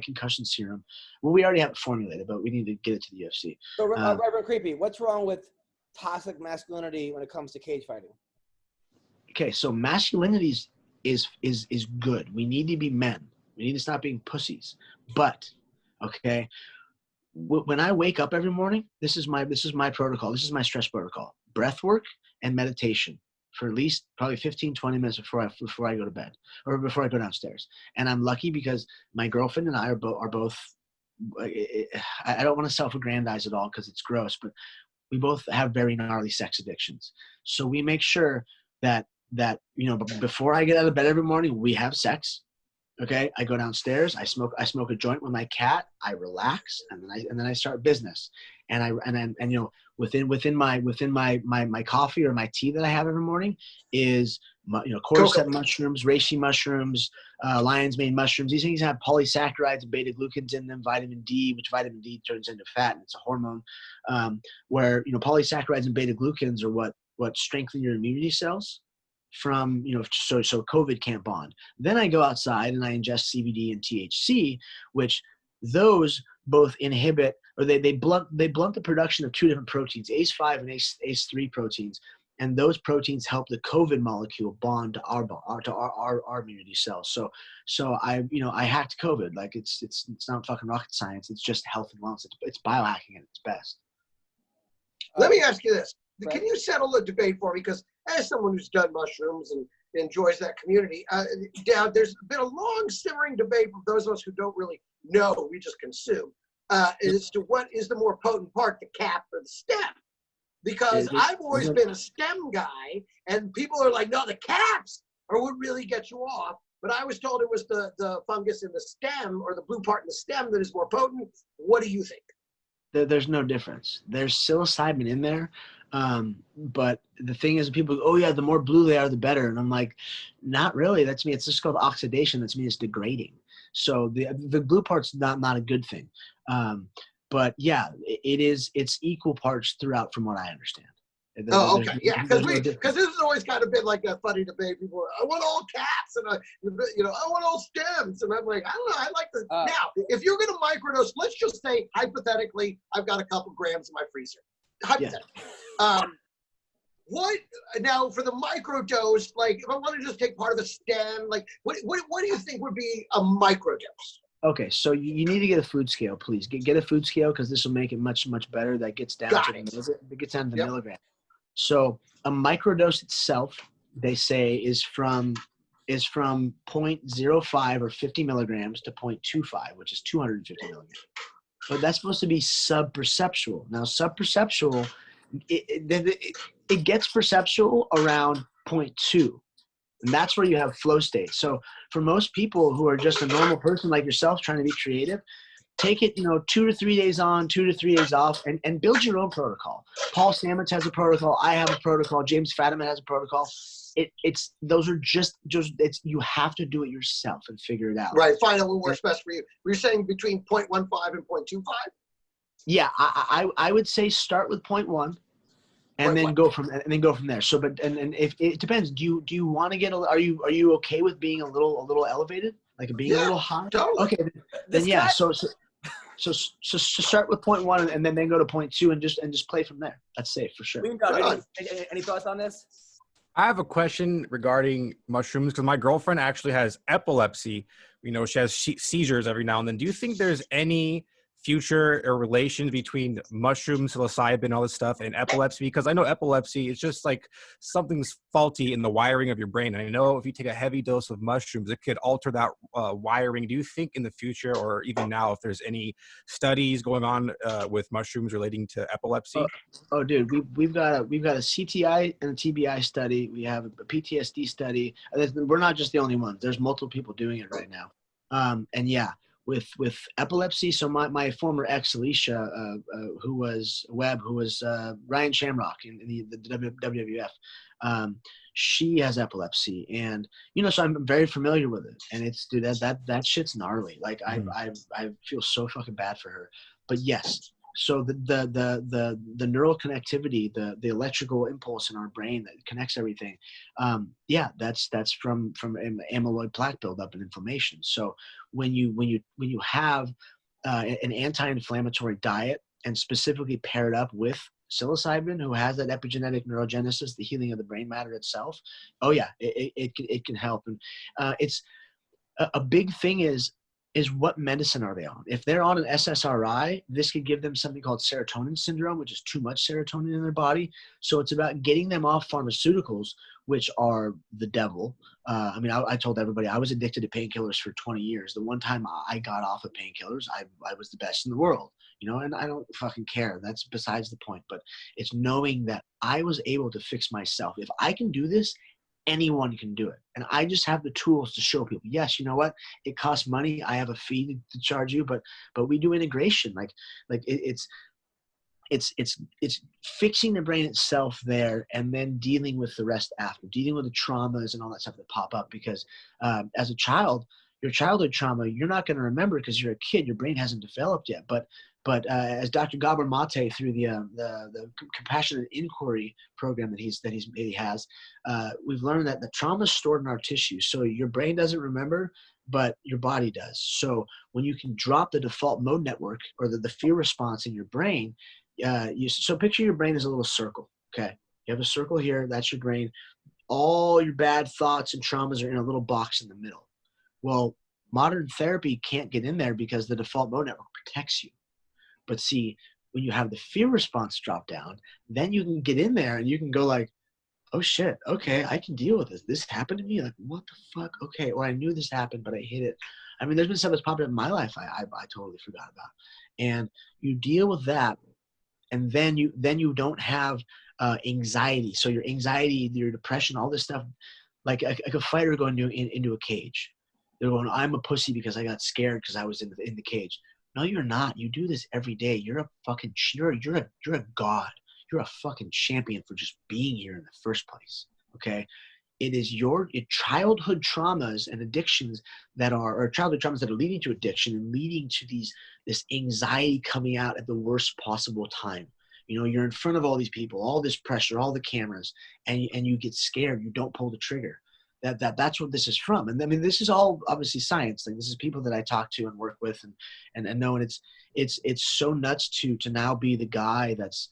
concussion serum. Well, we already have it formulated, but we need to get it to the UFC. So, Reverend Creepy, what's wrong with toxic masculinity when it comes to cage fighting? Okay, so masculinity is good. We need to be men. We need to stop being pussies. But okay, when I wake up every morning, this is my protocol. This is my stress protocol: breath work and meditation for at least probably 15-20 minutes before I go to bed or before I go downstairs. And I'm lucky because my girlfriend and I are both. I don't want to self-aggrandize at all because it's gross, but we both have very gnarly sex addictions. So we make sure that you know, before I get out of bed every morning, we have sex. Okay, I go downstairs. I smoke a joint with my cat. I relax, and then I start business. And you know, within my coffee or my tea that I have every morning is, you know, cordyceps mushrooms, reishi mushrooms, lion's mane mushrooms. These things have polysaccharides and beta glucans in them, vitamin D, which vitamin D turns into fat, and it's a hormone. Where, you know, polysaccharides and beta glucans are what strengthen your immunity cells from, you know, so COVID can't bond. Then I go outside and I ingest CBD and THC, which those both inhibit, or they blunt the production of two different proteins, ACE5 and ACE3 proteins, and those proteins help the COVID molecule bond to our immunity cells. So I hacked COVID. Like it's not fucking rocket science. It's just health and wellness. It's biohacking at its best. Let me ask you this. Can you settle the debate for me? Because as someone who's done mushrooms and enjoys that community, there's been a long simmering debate for those of us who don't really know, we just consume, as to what is the more potent part, the cap or the stem. Because I've always been a stem guy, and people are like, no, the caps are what really gets you off. But I was told it was the fungus in the stem, or the blue part in the stem, that is more potent. What do you think? There's no difference. There's psilocybin in there. But the thing is, people go, oh yeah, the more blue they are, the better. And I'm like, not really. That's me. It's just called oxidation. That's me. It's degrading. So the blue part's not a good thing. But yeah, it's equal parts throughout, from what I understand. Oh, okay, yeah, because this has always kind of been like a funny debate. People are, I want all caps, and I want all stems, and I'm like, I don't know, I like the. Now, if you're gonna microdose, let's just say hypothetically, I've got a couple grams in my freezer. Hypothetically, what now for the microdose? Like, if I want to just take part of the stem, like, what do you think would be a microdose? Okay, so you need to get a food scale, please. Get a food scale, because this will make it much better. That gets down to the milligram. So a microdose itself, they say, is from is from 0.05 or 50 milligrams to 0.25, which is 250 milligrams. But that's supposed to be subperceptual. Now, subperceptual, it gets perceptual around 0.2. And that's where you have flow state. So for most people who are just a normal person like yourself trying to be creative, take it, 2 to 3 days on, 2 to 3 days off, and build your own protocol. Paul Stamets has a protocol. I have a protocol. James Fadiman has a protocol. Those are just you have to do it yourself and figure it out. Right. Find out what works best for you. You're saying between 0.15 and 0.25? Yeah, I would say start with 0.1. And then go from there. So, but if it depends, do you want to get are you okay with being a little elevated, like being a little high? Totally. Okay, then yeah. So start with 0.1 and then go to 0.2 and just play from there. That's safe for sure. Any thoughts on this? I have a question regarding mushrooms because my girlfriend actually has epilepsy. She has seizures every now and then. Do you think there's any future or relation between mushrooms, psilocybin, all this stuff, and epilepsy? Because I know epilepsy is just like something's faulty in the wiring of your brain. And I know if you take a heavy dose of mushrooms, it could alter that wiring. Do you think in the future or even now if there's any studies going on with mushrooms relating to epilepsy? Oh dude, we've got a CTI and a TBI study. We have a PTSD study. We're not just the only ones. There's multiple people doing it right now. And yeah, with epilepsy. So my former ex, Alicia, who was Ryan Shamrock in the WWF, she has epilepsy, and so I'm very familiar with it. And it's, dude, that shit's gnarly. Like I feel so fucking bad for her. But yes, so the neural connectivity, the electrical impulse in our brain that connects everything, that's from amyloid plaque buildup and inflammation. So when you have an anti-inflammatory diet and specifically paired up with psilocybin, who has that epigenetic neurogenesis, the healing of the brain matter itself, it can help. And it's a big thing is what medicine are they on? If they're on an SSRI, this could give them something called serotonin syndrome, which is too much serotonin in their body. So it's about getting them off pharmaceuticals, which are the devil. I told everybody I was addicted to painkillers for 20 years. The one time I got off of painkillers, I was the best in the world, and I don't fucking care. That's besides the point. But it's knowing that I was able to fix myself. If I can do this, anyone can do it. And I just have the tools to show people, yes, you know what? It costs money. I have a fee to charge you, but we do integration. Like it's fixing the brain itself there, and then dealing with the rest after, dealing with the traumas and all that stuff that pop up. Because as a child, your childhood trauma, you're not going to remember because you're a kid. Your brain hasn't developed yet. But as Dr. Gabor Mate through the compassionate inquiry program that he has, we've learned that the trauma is stored in our tissues. So your brain doesn't remember, but your body does. So when you can drop the default mode network or the fear response in your brain, so picture your brain as a little circle. Okay, you have a circle here. That's your brain. All your bad thoughts and traumas are in a little box in the middle. Well, modern therapy can't get in there because the default mode network protects you. But see, when you have the fear response drop down, then you can get in there and you can go like, oh shit, okay, I can deal with this. This happened to me. Like, what the fuck? Okay, or I knew this happened, but I hid it. I mean, there's been stuff that's popped up in my life I totally forgot about. And you deal with that, and then you don't have anxiety. So your anxiety, your depression, all this stuff, like a fighter going into a cage. They're going, I'm a pussy because I got scared because I was in the cage. No, you're not. You do this every day. You're a fucking, you're a god. You're a fucking champion for just being here in the first place. Okay. It is your childhood traumas and addictions or childhood traumas that are leading to addiction and leading to this anxiety coming out at the worst possible time. You're in front of all these people, all this pressure, all the cameras, and you get scared. You don't pull the trigger. That's what this is from. And I mean, this is all obviously science. Like, this is people that I talk to and work with and know. And it's so nuts to now be the guy that's,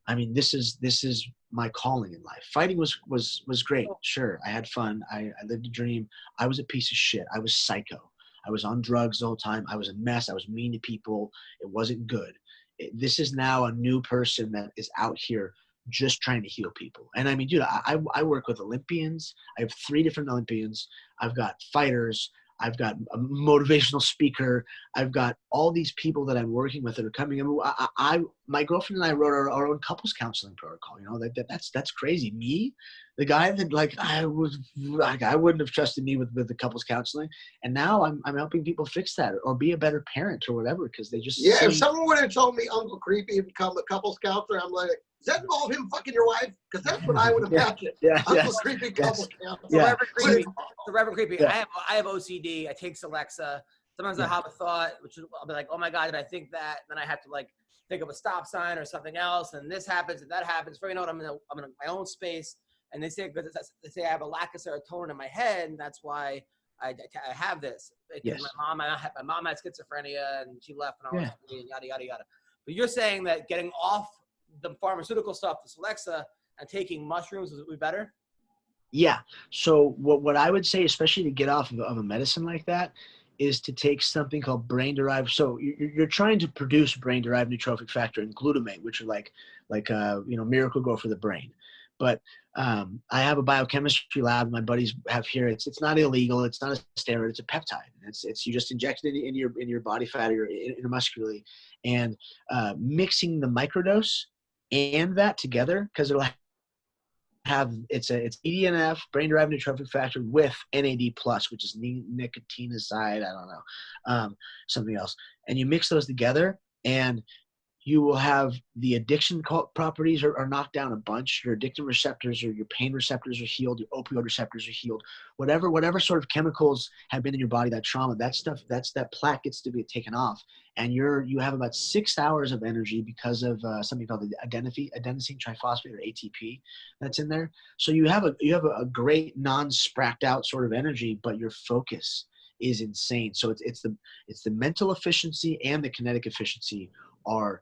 I mean, this is my calling in life. Fighting was great. Sure. I had fun. I lived a dream. I was a piece of shit. I was psycho. I was on drugs the whole time. I was a mess. I was mean to people. It wasn't good. This is now a new person that is out here just trying to heal people. And I mean, dude, I work with Olympians. I have 3 different Olympians. I've got fighters. I've got a motivational speaker. I've got all these people that I'm working with that are coming. I mean, my girlfriend and I wrote our own couples counseling protocol. You know, that's crazy. Me, the guy that I wouldn't have trusted me with the couples counseling, and now I'm helping people fix that or be a better parent or whatever because they just If someone would have told me Uncle Creepy had become a couples counselor, I'm like, does that involve him fucking your wife? Because that's what I would have imagined. Uncle Creepy couples counselor. The Reverend Creepy. Yeah. I have OCD. I take Celexa. Sometimes I have a thought, which is, I'll be like, oh my God, did I think that? And then I have to like think of a stop sign or something else, and this happens and that happens. Before you know it, I'm in my own space. And they say I have a lack of serotonin in my head, and that's why I have this. Because my mom had schizophrenia, and she left when I was 3, and yada yada yada. But you're saying that getting off the pharmaceutical stuff, the Celexa, and taking mushrooms would be better? Yeah. So what I would say, especially to get off of a medicine like that, is to take something called brain-derived. So you're trying to produce brain-derived neurotrophic factor and glutamate, which are like Miracle-Gro for the brain. But I have a biochemistry lab my buddies have here. It's not illegal. It's not a steroid. It's a peptide. It's you just inject it in your body fat or intermuscularly, and mixing the microdose and that together, because it'll have it's EDNF, brain-derived neurotrophic factor, with NAD+, which is nicotinamide, I don't know, something else. And you mix those together, and you will have the addiction properties are knocked down a bunch. Your addictive receptors or your pain receptors are healed. Your opioid receptors are healed. Whatever sort of chemicals have been in your body, that trauma, that plaque gets to be taken off. And you have about 6 hours of energy because of something called the adenosine triphosphate, or ATP, that's in there. So you have a great non-spracked out sort of energy, but your focus is insane. So it's the mental efficiency and the kinetic efficiency are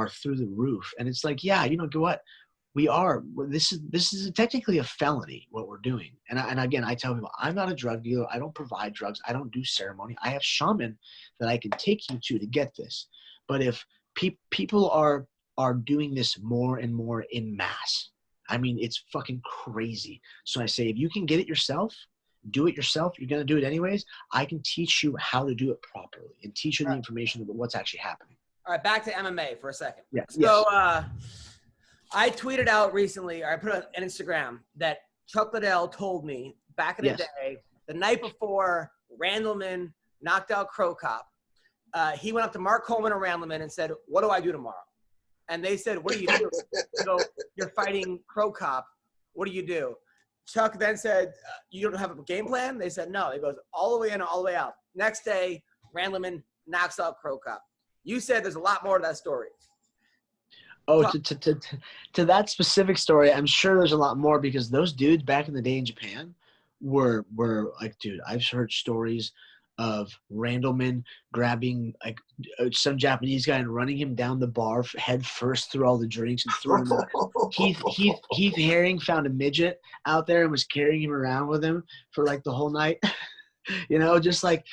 through the roof. And it's like, what this is technically a felony, what we're doing. And again, I tell people, I'm not a drug dealer. I don't provide drugs. I don't do ceremony. I have shaman that I can take you to get this. But if people are doing this more and more in mass, I mean, it's fucking crazy. So I say, if you can get it yourself, do it yourself. You're going to do it anyways. I can teach you how to do it properly and teach you the information about what's actually happening. All right, back to MMA for a second. Yeah. So I tweeted out recently, or I put on Instagram, that Chuck Lidell told me back in the day, the night before Randleman knocked out Crow Cop, he went up to Mark Coleman and Randleman and said, what do I do tomorrow? And they said, what do you do? So you're fighting Crow Cop. What do you do? Chuck then said, you don't have a game plan? They said, no. He goes, all the way in, all the way out. Next day, Randleman knocks out Crow Cop. You said there's a lot more to that story. Oh, to that specific story, I'm sure there's a lot more, because those dudes back in the day in Japan were like, dude, I've heard stories of Randleman grabbing like some Japanese guy and running him down the bar head first through all the drinks and throwing him out. Heath Herring found a midget out there and was carrying him around with him for like the whole night. Just like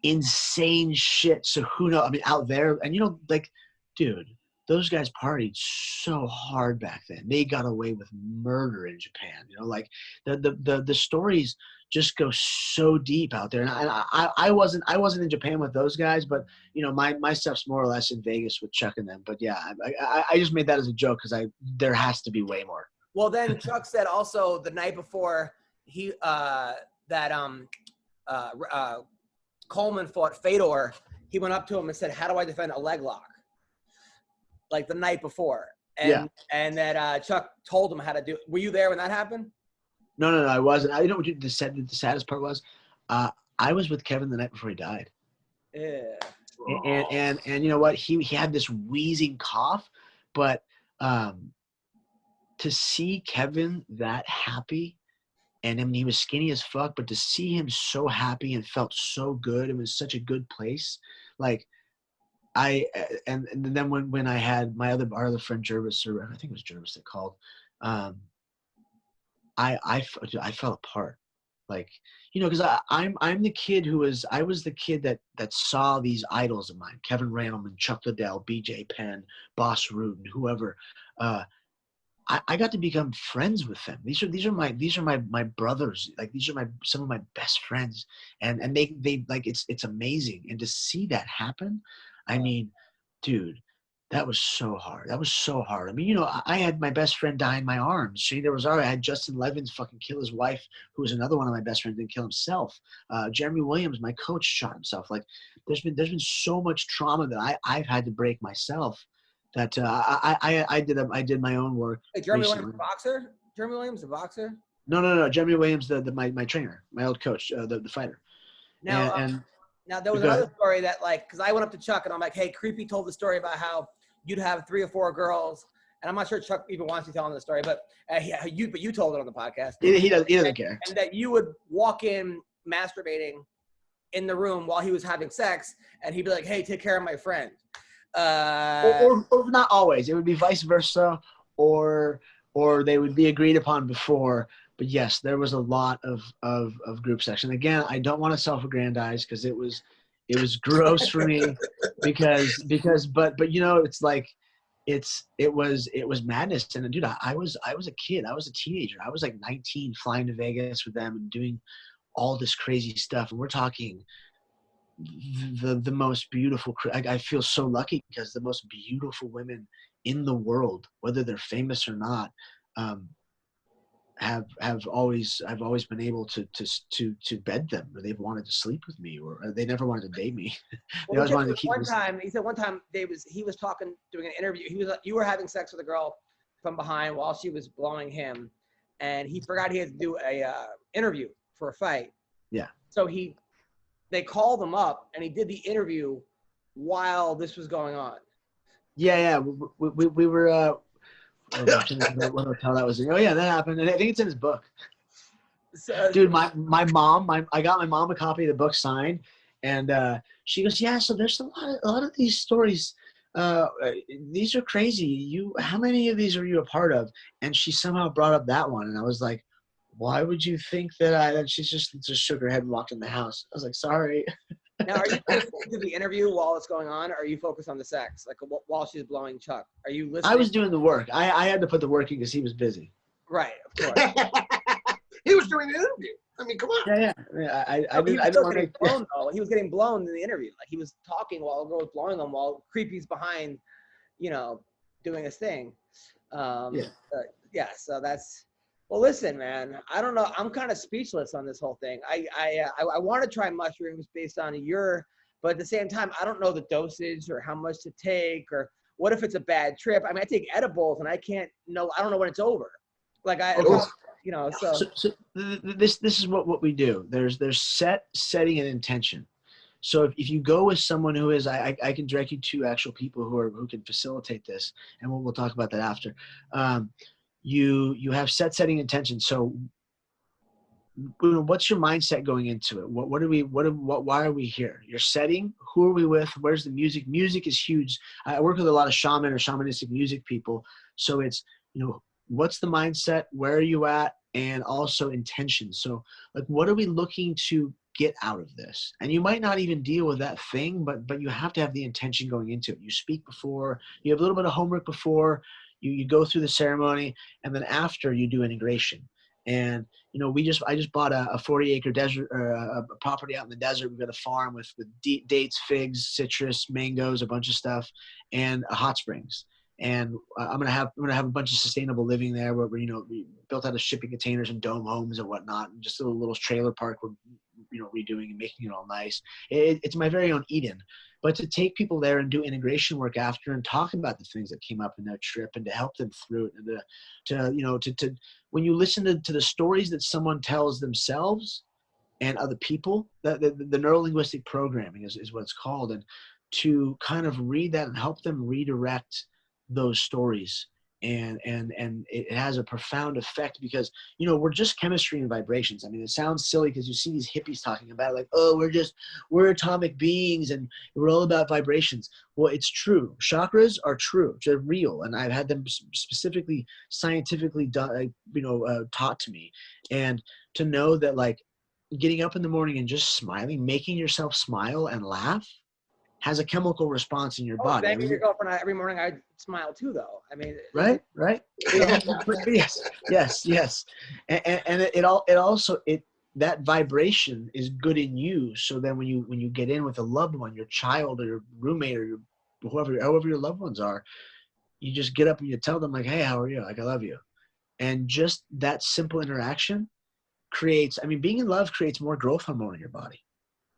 insane shit. So who knows? I mean, out there, and dude, those guys partied so hard back then. They got away with murder in Japan. Like the stories just go so deep out there. And I wasn't in Japan with those guys, but my stuff's more or less in Vegas with Chuck and them. But yeah, I just made that as a joke, because there has to be way more. Well, then Chuck said also the night before Coleman fought Fedor, he went up to him and said, how do I defend a leg lock? Like the night before. And that Chuck told him how to do it. Were you there when that happened? No, I wasn't. I know what the saddest part was. I was with Kevin the night before he died. Yeah. And you know what? He had this wheezing cough, but to see Kevin that happy, and I mean, he was skinny as fuck, but to see him so happy and felt so good, it was such a good place. Like, and then when I had our other friend Jervis, or I think it was Jervis that called, I fell apart. Like, because I'm the kid I was the kid that saw these idols of mine, Kevin Randleman, Chuck Lidell, BJ Penn, Boss Rutan, whoever, I got to become friends with them. These are my brothers. Like these are some of my best friends, and they like it's amazing. And to see that happen, I mean, dude, that was so hard. That was so hard. I mean, I had my best friend die in my arms. Shane Rosario. I had Justin Levins fucking kill his wife, who was another one of my best friends, and kill himself. Jeremy Williams, my coach, shot himself. Like there's been so much trauma that I've had to break myself. That I did my own work. Hey, Jeremy recently. Williams, the boxer? Jeremy Williams, the boxer? No. Jeremy Williams, my trainer, my old coach, the fighter. Now, and now there was another story that because I went up to Chuck and I'm like, hey, Creepy told the story about how you'd have 3 or 4 girls, and I'm not sure Chuck even wants you telling the story, but you told it on the podcast. He doesn't care. And that you would walk in masturbating in the room while he was having sex, and he'd be like, hey, take care of my friend. Or not always. It would be vice versa, or they would be agreed upon before. But yes, there was a lot of group sex. And again, I don't want to self-aggrandize because it was gross for me because but it's like it was madness. And dude, I was a kid. I was a teenager. I was like 19, flying to Vegas with them and doing all this crazy stuff. And we're talking the most beautiful. I feel so lucky because the most beautiful women in the world, whether they're famous or not, I've always been able to bed them, or they've wanted to sleep with me, or they never wanted to date me. They always wanted to keep me. He said one time he was talking, doing an interview. You were having sex with a girl from behind while she was blowing him, and he forgot he had to do a interview for a fight. Yeah. So they called him up, and he did the interview while this was going on. Yeah. We were. What hotel that was in? Oh yeah, that happened. And I think it's in his book. So, dude, my mom, I got my mom a copy of the book signed, and she goes, yeah. So there's a lot of these stories. These are crazy. How many of these are you a part of? And she somehow brought up that one, and I was like, why would you think that And she just shook her head and walked in the house. I was like, sorry. Now, are you listening to the interview while it's going on, or are you focused on the sex, like while she's blowing Chuck? Are you listening? I was doing the work. I had to put the work in because he was busy. Right, of course. He was doing the interview. I mean, come on. Yeah. He was getting blown in the interview. Like he was talking while the girl was blowing him, while Creepy's behind, doing his thing. So that's. Well, listen, man, I don't know. I'm kind of speechless on this whole thing. I want to try mushrooms based on but at the same time, I don't know the dosage or how much to take, or what if it's a bad trip. I mean, I take edibles and I don't know when it's over. Like So this is what we do. There's setting and intention. So if you go with someone who is, I can direct you to actual people who can facilitate this, and we'll talk about that after. You have setting intention. So what's your mindset going into it? Why are we here? You're setting, who are we with? Where's the music? Music is huge. I work with a lot of shaman or shamanistic music people. So it's, what's the mindset? Where are you at? And also intention. So like, what are we looking to get out of this? And you might not even deal with that thing, but you have to have the intention going into it. You speak before, you have a little bit of homework before, you go through the ceremony, and then after you do integration. And I just bought a 40-acre desert, a property out in the desert. We've got a farm with dates, figs, citrus, mangoes, a bunch of stuff, and a hot springs. And I'm gonna have a bunch of sustainable living there, where we built out of shipping containers and dome homes and whatnot, and just a little trailer park we're redoing and making it all nice. It's my very own Eden. But to take people there and do integration work after and talk about the things that came up in their trip and to help them through it, and to when you listen to the stories that someone tells themselves and other people, the neuro-linguistic programming is what it's called, and to kind of read that and help them redirect those stories. And it has a profound effect because, we're just chemistry and vibrations. I mean, it sounds silly because you see these hippies talking about it, like, oh, we're atomic beings and we're all about vibrations. Well, it's true. Chakras are true. They're real. And I've had them specifically scientifically taught to me. And to know that, like, getting up in the morning and just smiling, making yourself smile and laugh has a chemical response in your body. Thank you, your girlfriend. Every morning I smile too, though. I mean, right. Yes. And that vibration is good in you. So then when you get in with a loved one, your child or your roommate or however your loved ones are, you just get up and you tell them like, hey, how are you? Like, I love you. And just that simple interaction creates, being in love creates more growth hormone in your body.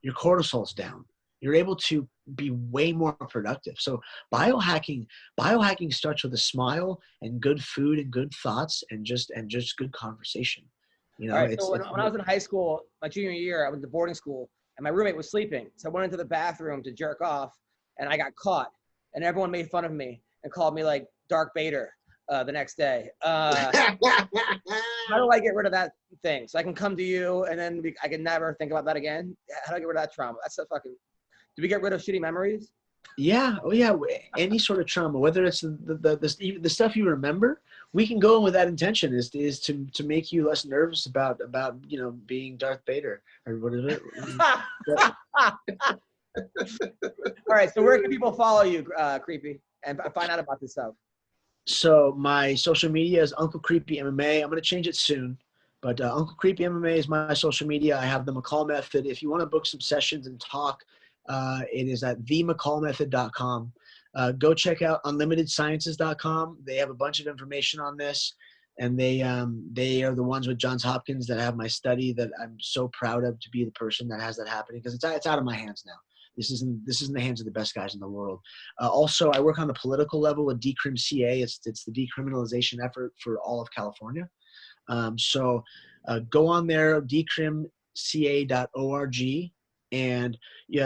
Your cortisol's down. You're able to be way more productive. So biohacking starts with a smile and good food and good thoughts and just good conversation. You know, so when I was in high school, my junior year, I went to boarding school and my roommate was sleeping. So I went into the bathroom to jerk off and I got caught and everyone made fun of me and called me like Dark Vader the next day. How do I get rid of that thing? So I can come to you and then I can never think about that again. How do I get rid of that trauma? That's a fucking... Do we get rid of shitty memories? Yeah. Oh, yeah. Any sort of trauma, whether it's the stuff you remember, we can go in with that intention is to make you less nervous about being Darth Vader or what is it? All right. So where can people follow you, Creepy, and find out about this stuff? So my social media is Uncle Creepy MMA. I'm going to change it soon. But Uncle Creepy MMA is my social media. I have the McCall Method. If you want to book some sessions and talk, it is at themccallmethod.com. Go check out unlimitedsciences.com. They have a bunch of information on this, and they are the ones with Johns Hopkins that have my study that I'm so proud of to be the person that has that happening, because it's out of my hands now. This is in the hands of the best guys in the world. Also, I work on the political level with Decrim CA. It's the decriminalization effort for all of California. So go on there, decrimca.org. And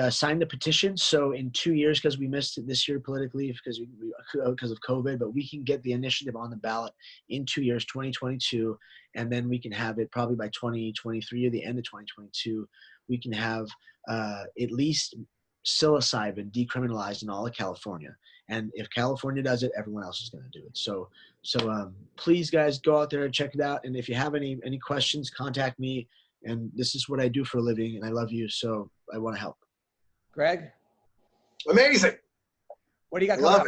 sign the petition. So in 2 years, because we missed it this year politically because of COVID, but we can get the initiative on the ballot in 2 years, 2022, and then we can have it probably by 2023 or the end of 2022. We can have at least psilocybin decriminalized in all of California. And if California does it, everyone else is going to do it. So please, guys, go out there and check it out. And if you have any questions, contact me. And this is what I do for a living, and I love you, so I want to help. Greg? Amazing. What do you got coming up?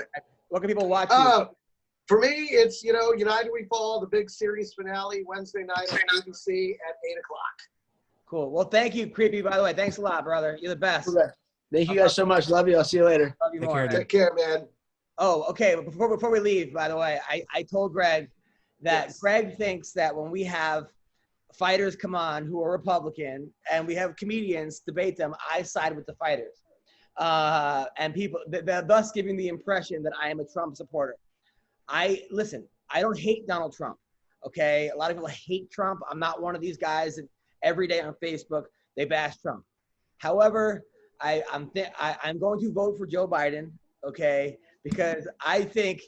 What can people watch you? For me, it's, United We Fall, the big series finale, Wednesday night on ABC at 8 o'clock. Cool. Well, thank you, Creepy, by the way. Thanks a lot, brother. You're the best. Okay. Thank you guys so much. Love you. I'll see you later. Love you more. Take care, man. Oh, okay. Before we leave, by the way, I told Greg that Greg thinks that when we have fighters come on who are Republican and we have comedians debate them, I side with the fighters. And people, thus giving the impression that I am a Trump supporter. I don't hate Donald Trump, okay? A lot of people hate Trump. I'm not one of these guys that every day on Facebook, they bash Trump. However, I'm going to vote for Joe Biden, okay? Because I think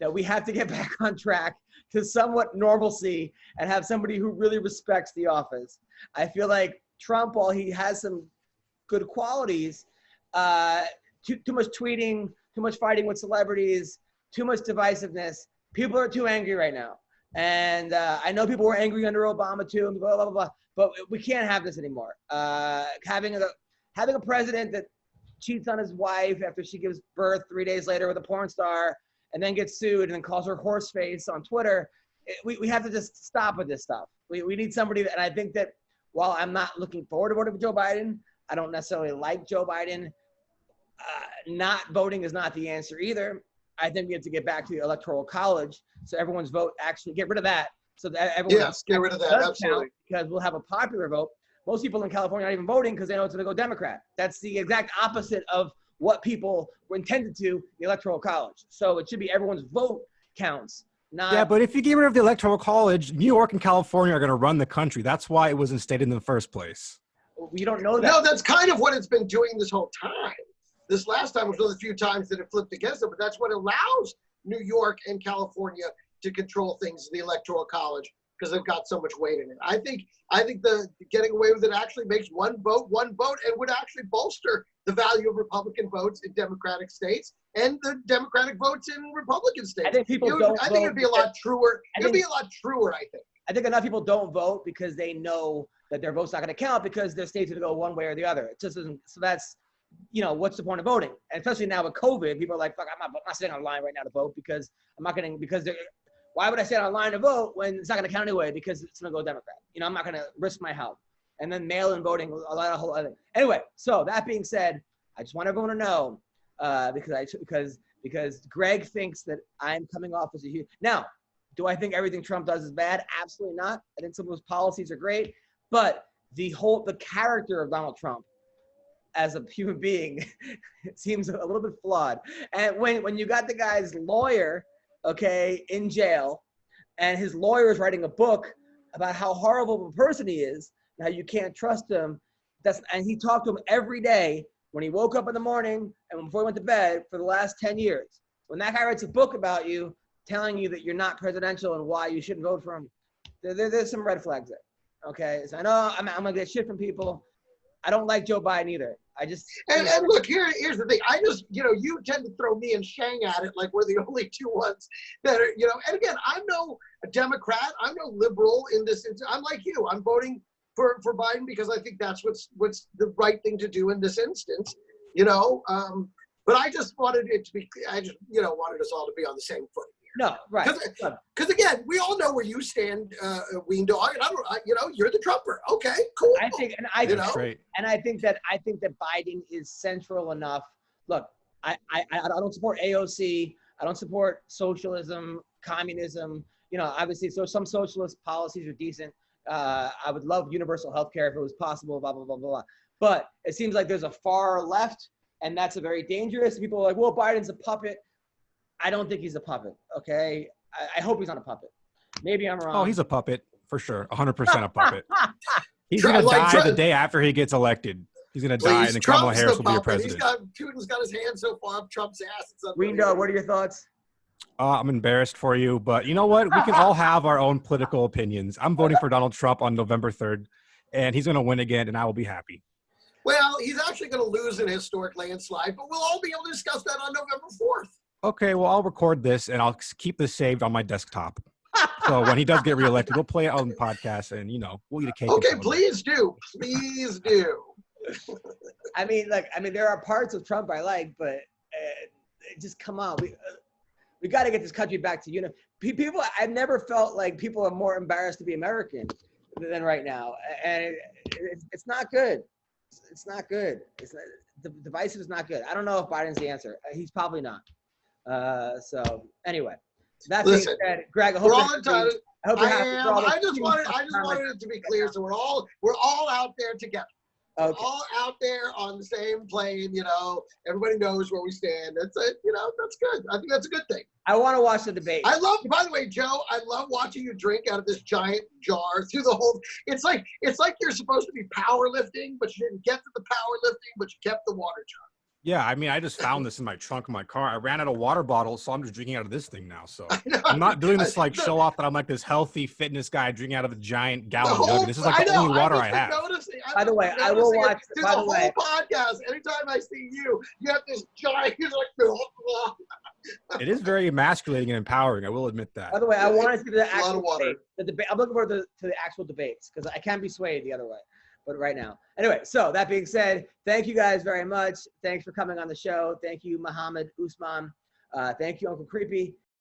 that we have to get back on track to somewhat normalcy and have somebody who really respects the office. I feel like Trump, while he has some good qualities, too much tweeting, too much fighting with celebrities, too much divisiveness. People are too angry right now. And I know people were angry under Obama too, and blah, blah, blah, blah, but we can't have this anymore. Having a president that cheats on his wife after she gives birth 3 days later with a porn star, and then gets sued and then calls her horse face on Twitter. We have to just stop with this stuff. We need somebody that, and I think that while I'm not looking forward to voting for Joe Biden, I don't necessarily like Joe Biden. Not voting is not the answer either. I think we have to get back to the Electoral College so everyone's vote, actually get rid of that. So that everyone get rid of that, absolutely. Because we'll have a popular vote. Most people in California aren't even voting because they know it's going to go Democrat. That's the exact opposite of what people were intended to, the Electoral College. So it should be everyone's vote counts. Yeah, but if you get rid of the Electoral College, New York and California are going to run the country. That's why it was instated in the first place. We don't know that. No, that's kind of what it's been doing this whole time. This last time was one of the few times that it flipped against it, but that's what allows New York and California to control things, the Electoral College, because they've got so much weight in it. I think the getting away with it actually makes one vote, and would actually bolster the value of Republican votes in Democratic states and the Democratic votes in Republican states. I think people I think it'd be a lot truer. It'd be a lot truer, I think. I think enough people don't vote because they know that their vote's not going to count because their state's going to go one way or the other. It just doesn't. So that's what's the point of voting? And especially now with COVID, people are like, fuck, I'm not sitting online right now to vote because why would I sit online to vote when it's not going to count anyway because it's going to go Democrat? I'm not going to risk my health. And then mail-in voting, a lot of whole other. Anyway, so that being said, I just want everyone to know because Greg thinks that I'm coming off as a huge. Now, do I think everything Trump does is bad? Absolutely not. I think some of his policies are great, but the character of Donald Trump as a human being it seems a little bit flawed. And when you got the guy's lawyer, okay, in jail, and his lawyer is writing a book about how horrible of a person he is, and how you can't trust him, and he talked to him every day when he woke up in the morning and before he went to bed for the last 10 years. When that guy writes a book about you, telling you that you're not presidential and why you shouldn't vote for him, there's some red flags there. Okay, so I know I'm gonna get shit from people. I don't like Joe Biden either. I just and look, here's the thing. I just you tend to throw me and Shang at it like we're the only two ones that are And again, I'm no Democrat. I'm no liberal in this. I'm like you. I'm voting for Biden because I think that's what's the right thing to do in this instance. But I just wanted it to be. I just wanted us all to be on the same footing. No, right. Because again, we all know where you stand, Ween Dog, and you're the Trumper. Okay, cool. I think that Biden is central enough. Look, I don't support AOC. I don't support socialism, communism. Obviously, so some socialist policies are decent. I would love universal health care if it was possible. Blah blah blah blah blah. But it seems like there's a far left, and that's a very dangerous. People are like, well, Biden's a puppet. I don't think he's a puppet, okay? I hope he's not a puppet. Maybe I'm wrong. Oh, he's a puppet, for sure. 100% a puppet. He's going to die the day after he gets elected. He's going to die, and then Kamala Harris will be your president. Putin's got his hand so far up Trump's ass. Rindo, what are your thoughts? I'm embarrassed for you, but you know what? We can all have our own political opinions. I'm voting for Donald Trump on November 3rd, and he's going to win again, and I will be happy. Well, he's actually going to lose in a historic landslide, but we'll all be able to discuss that on November 4th. Okay, well, I'll record this, and I'll keep this saved on my desktop. So when he does get reelected, we'll play it on the podcast, and, we'll eat a cake. Okay, please do. Please do. I mean, there are parts of Trump I like, but just come on. We got to get this country back to people. I've never felt like people are more embarrassed to be American than right now, and it's not good. It's not good. The divisive is not good. I don't know if Biden's the answer. He's probably not. So anyway, that being said, Greg, I hope you're happy. I just wanted it to be clear, so we're all out there together. Okay. We're all out there on the same plane. Everybody knows where we stand. That's it. That's good. I think that's a good thing. I want to watch the debate. By the way, Joe, I love watching you drink out of this giant jar through the whole. It's like you're supposed to be powerlifting, but you didn't get to the powerlifting, but you kept the water jar. Yeah, I mean, I just found this in my trunk of my car. I ran out of water bottles, so I'm just drinking out of this thing now. So I'm not doing this to show off that I'm like this healthy fitness guy drinking out of a giant gallon jug. This is like the only water I have. By the way, I will watch. By the whole podcast, anytime I see you have this giant. You're like. It is very emasculating and empowering. I will admit that. By the way, I want to see the actual debate. The debate. I'm looking forward to the actual debates because I can't be swayed the other way. But right now. Anyway, so that being said, thank you guys very much. Thanks for coming on the show. Thank you, Mohammed Usman. Thank you, Uncle Creepy.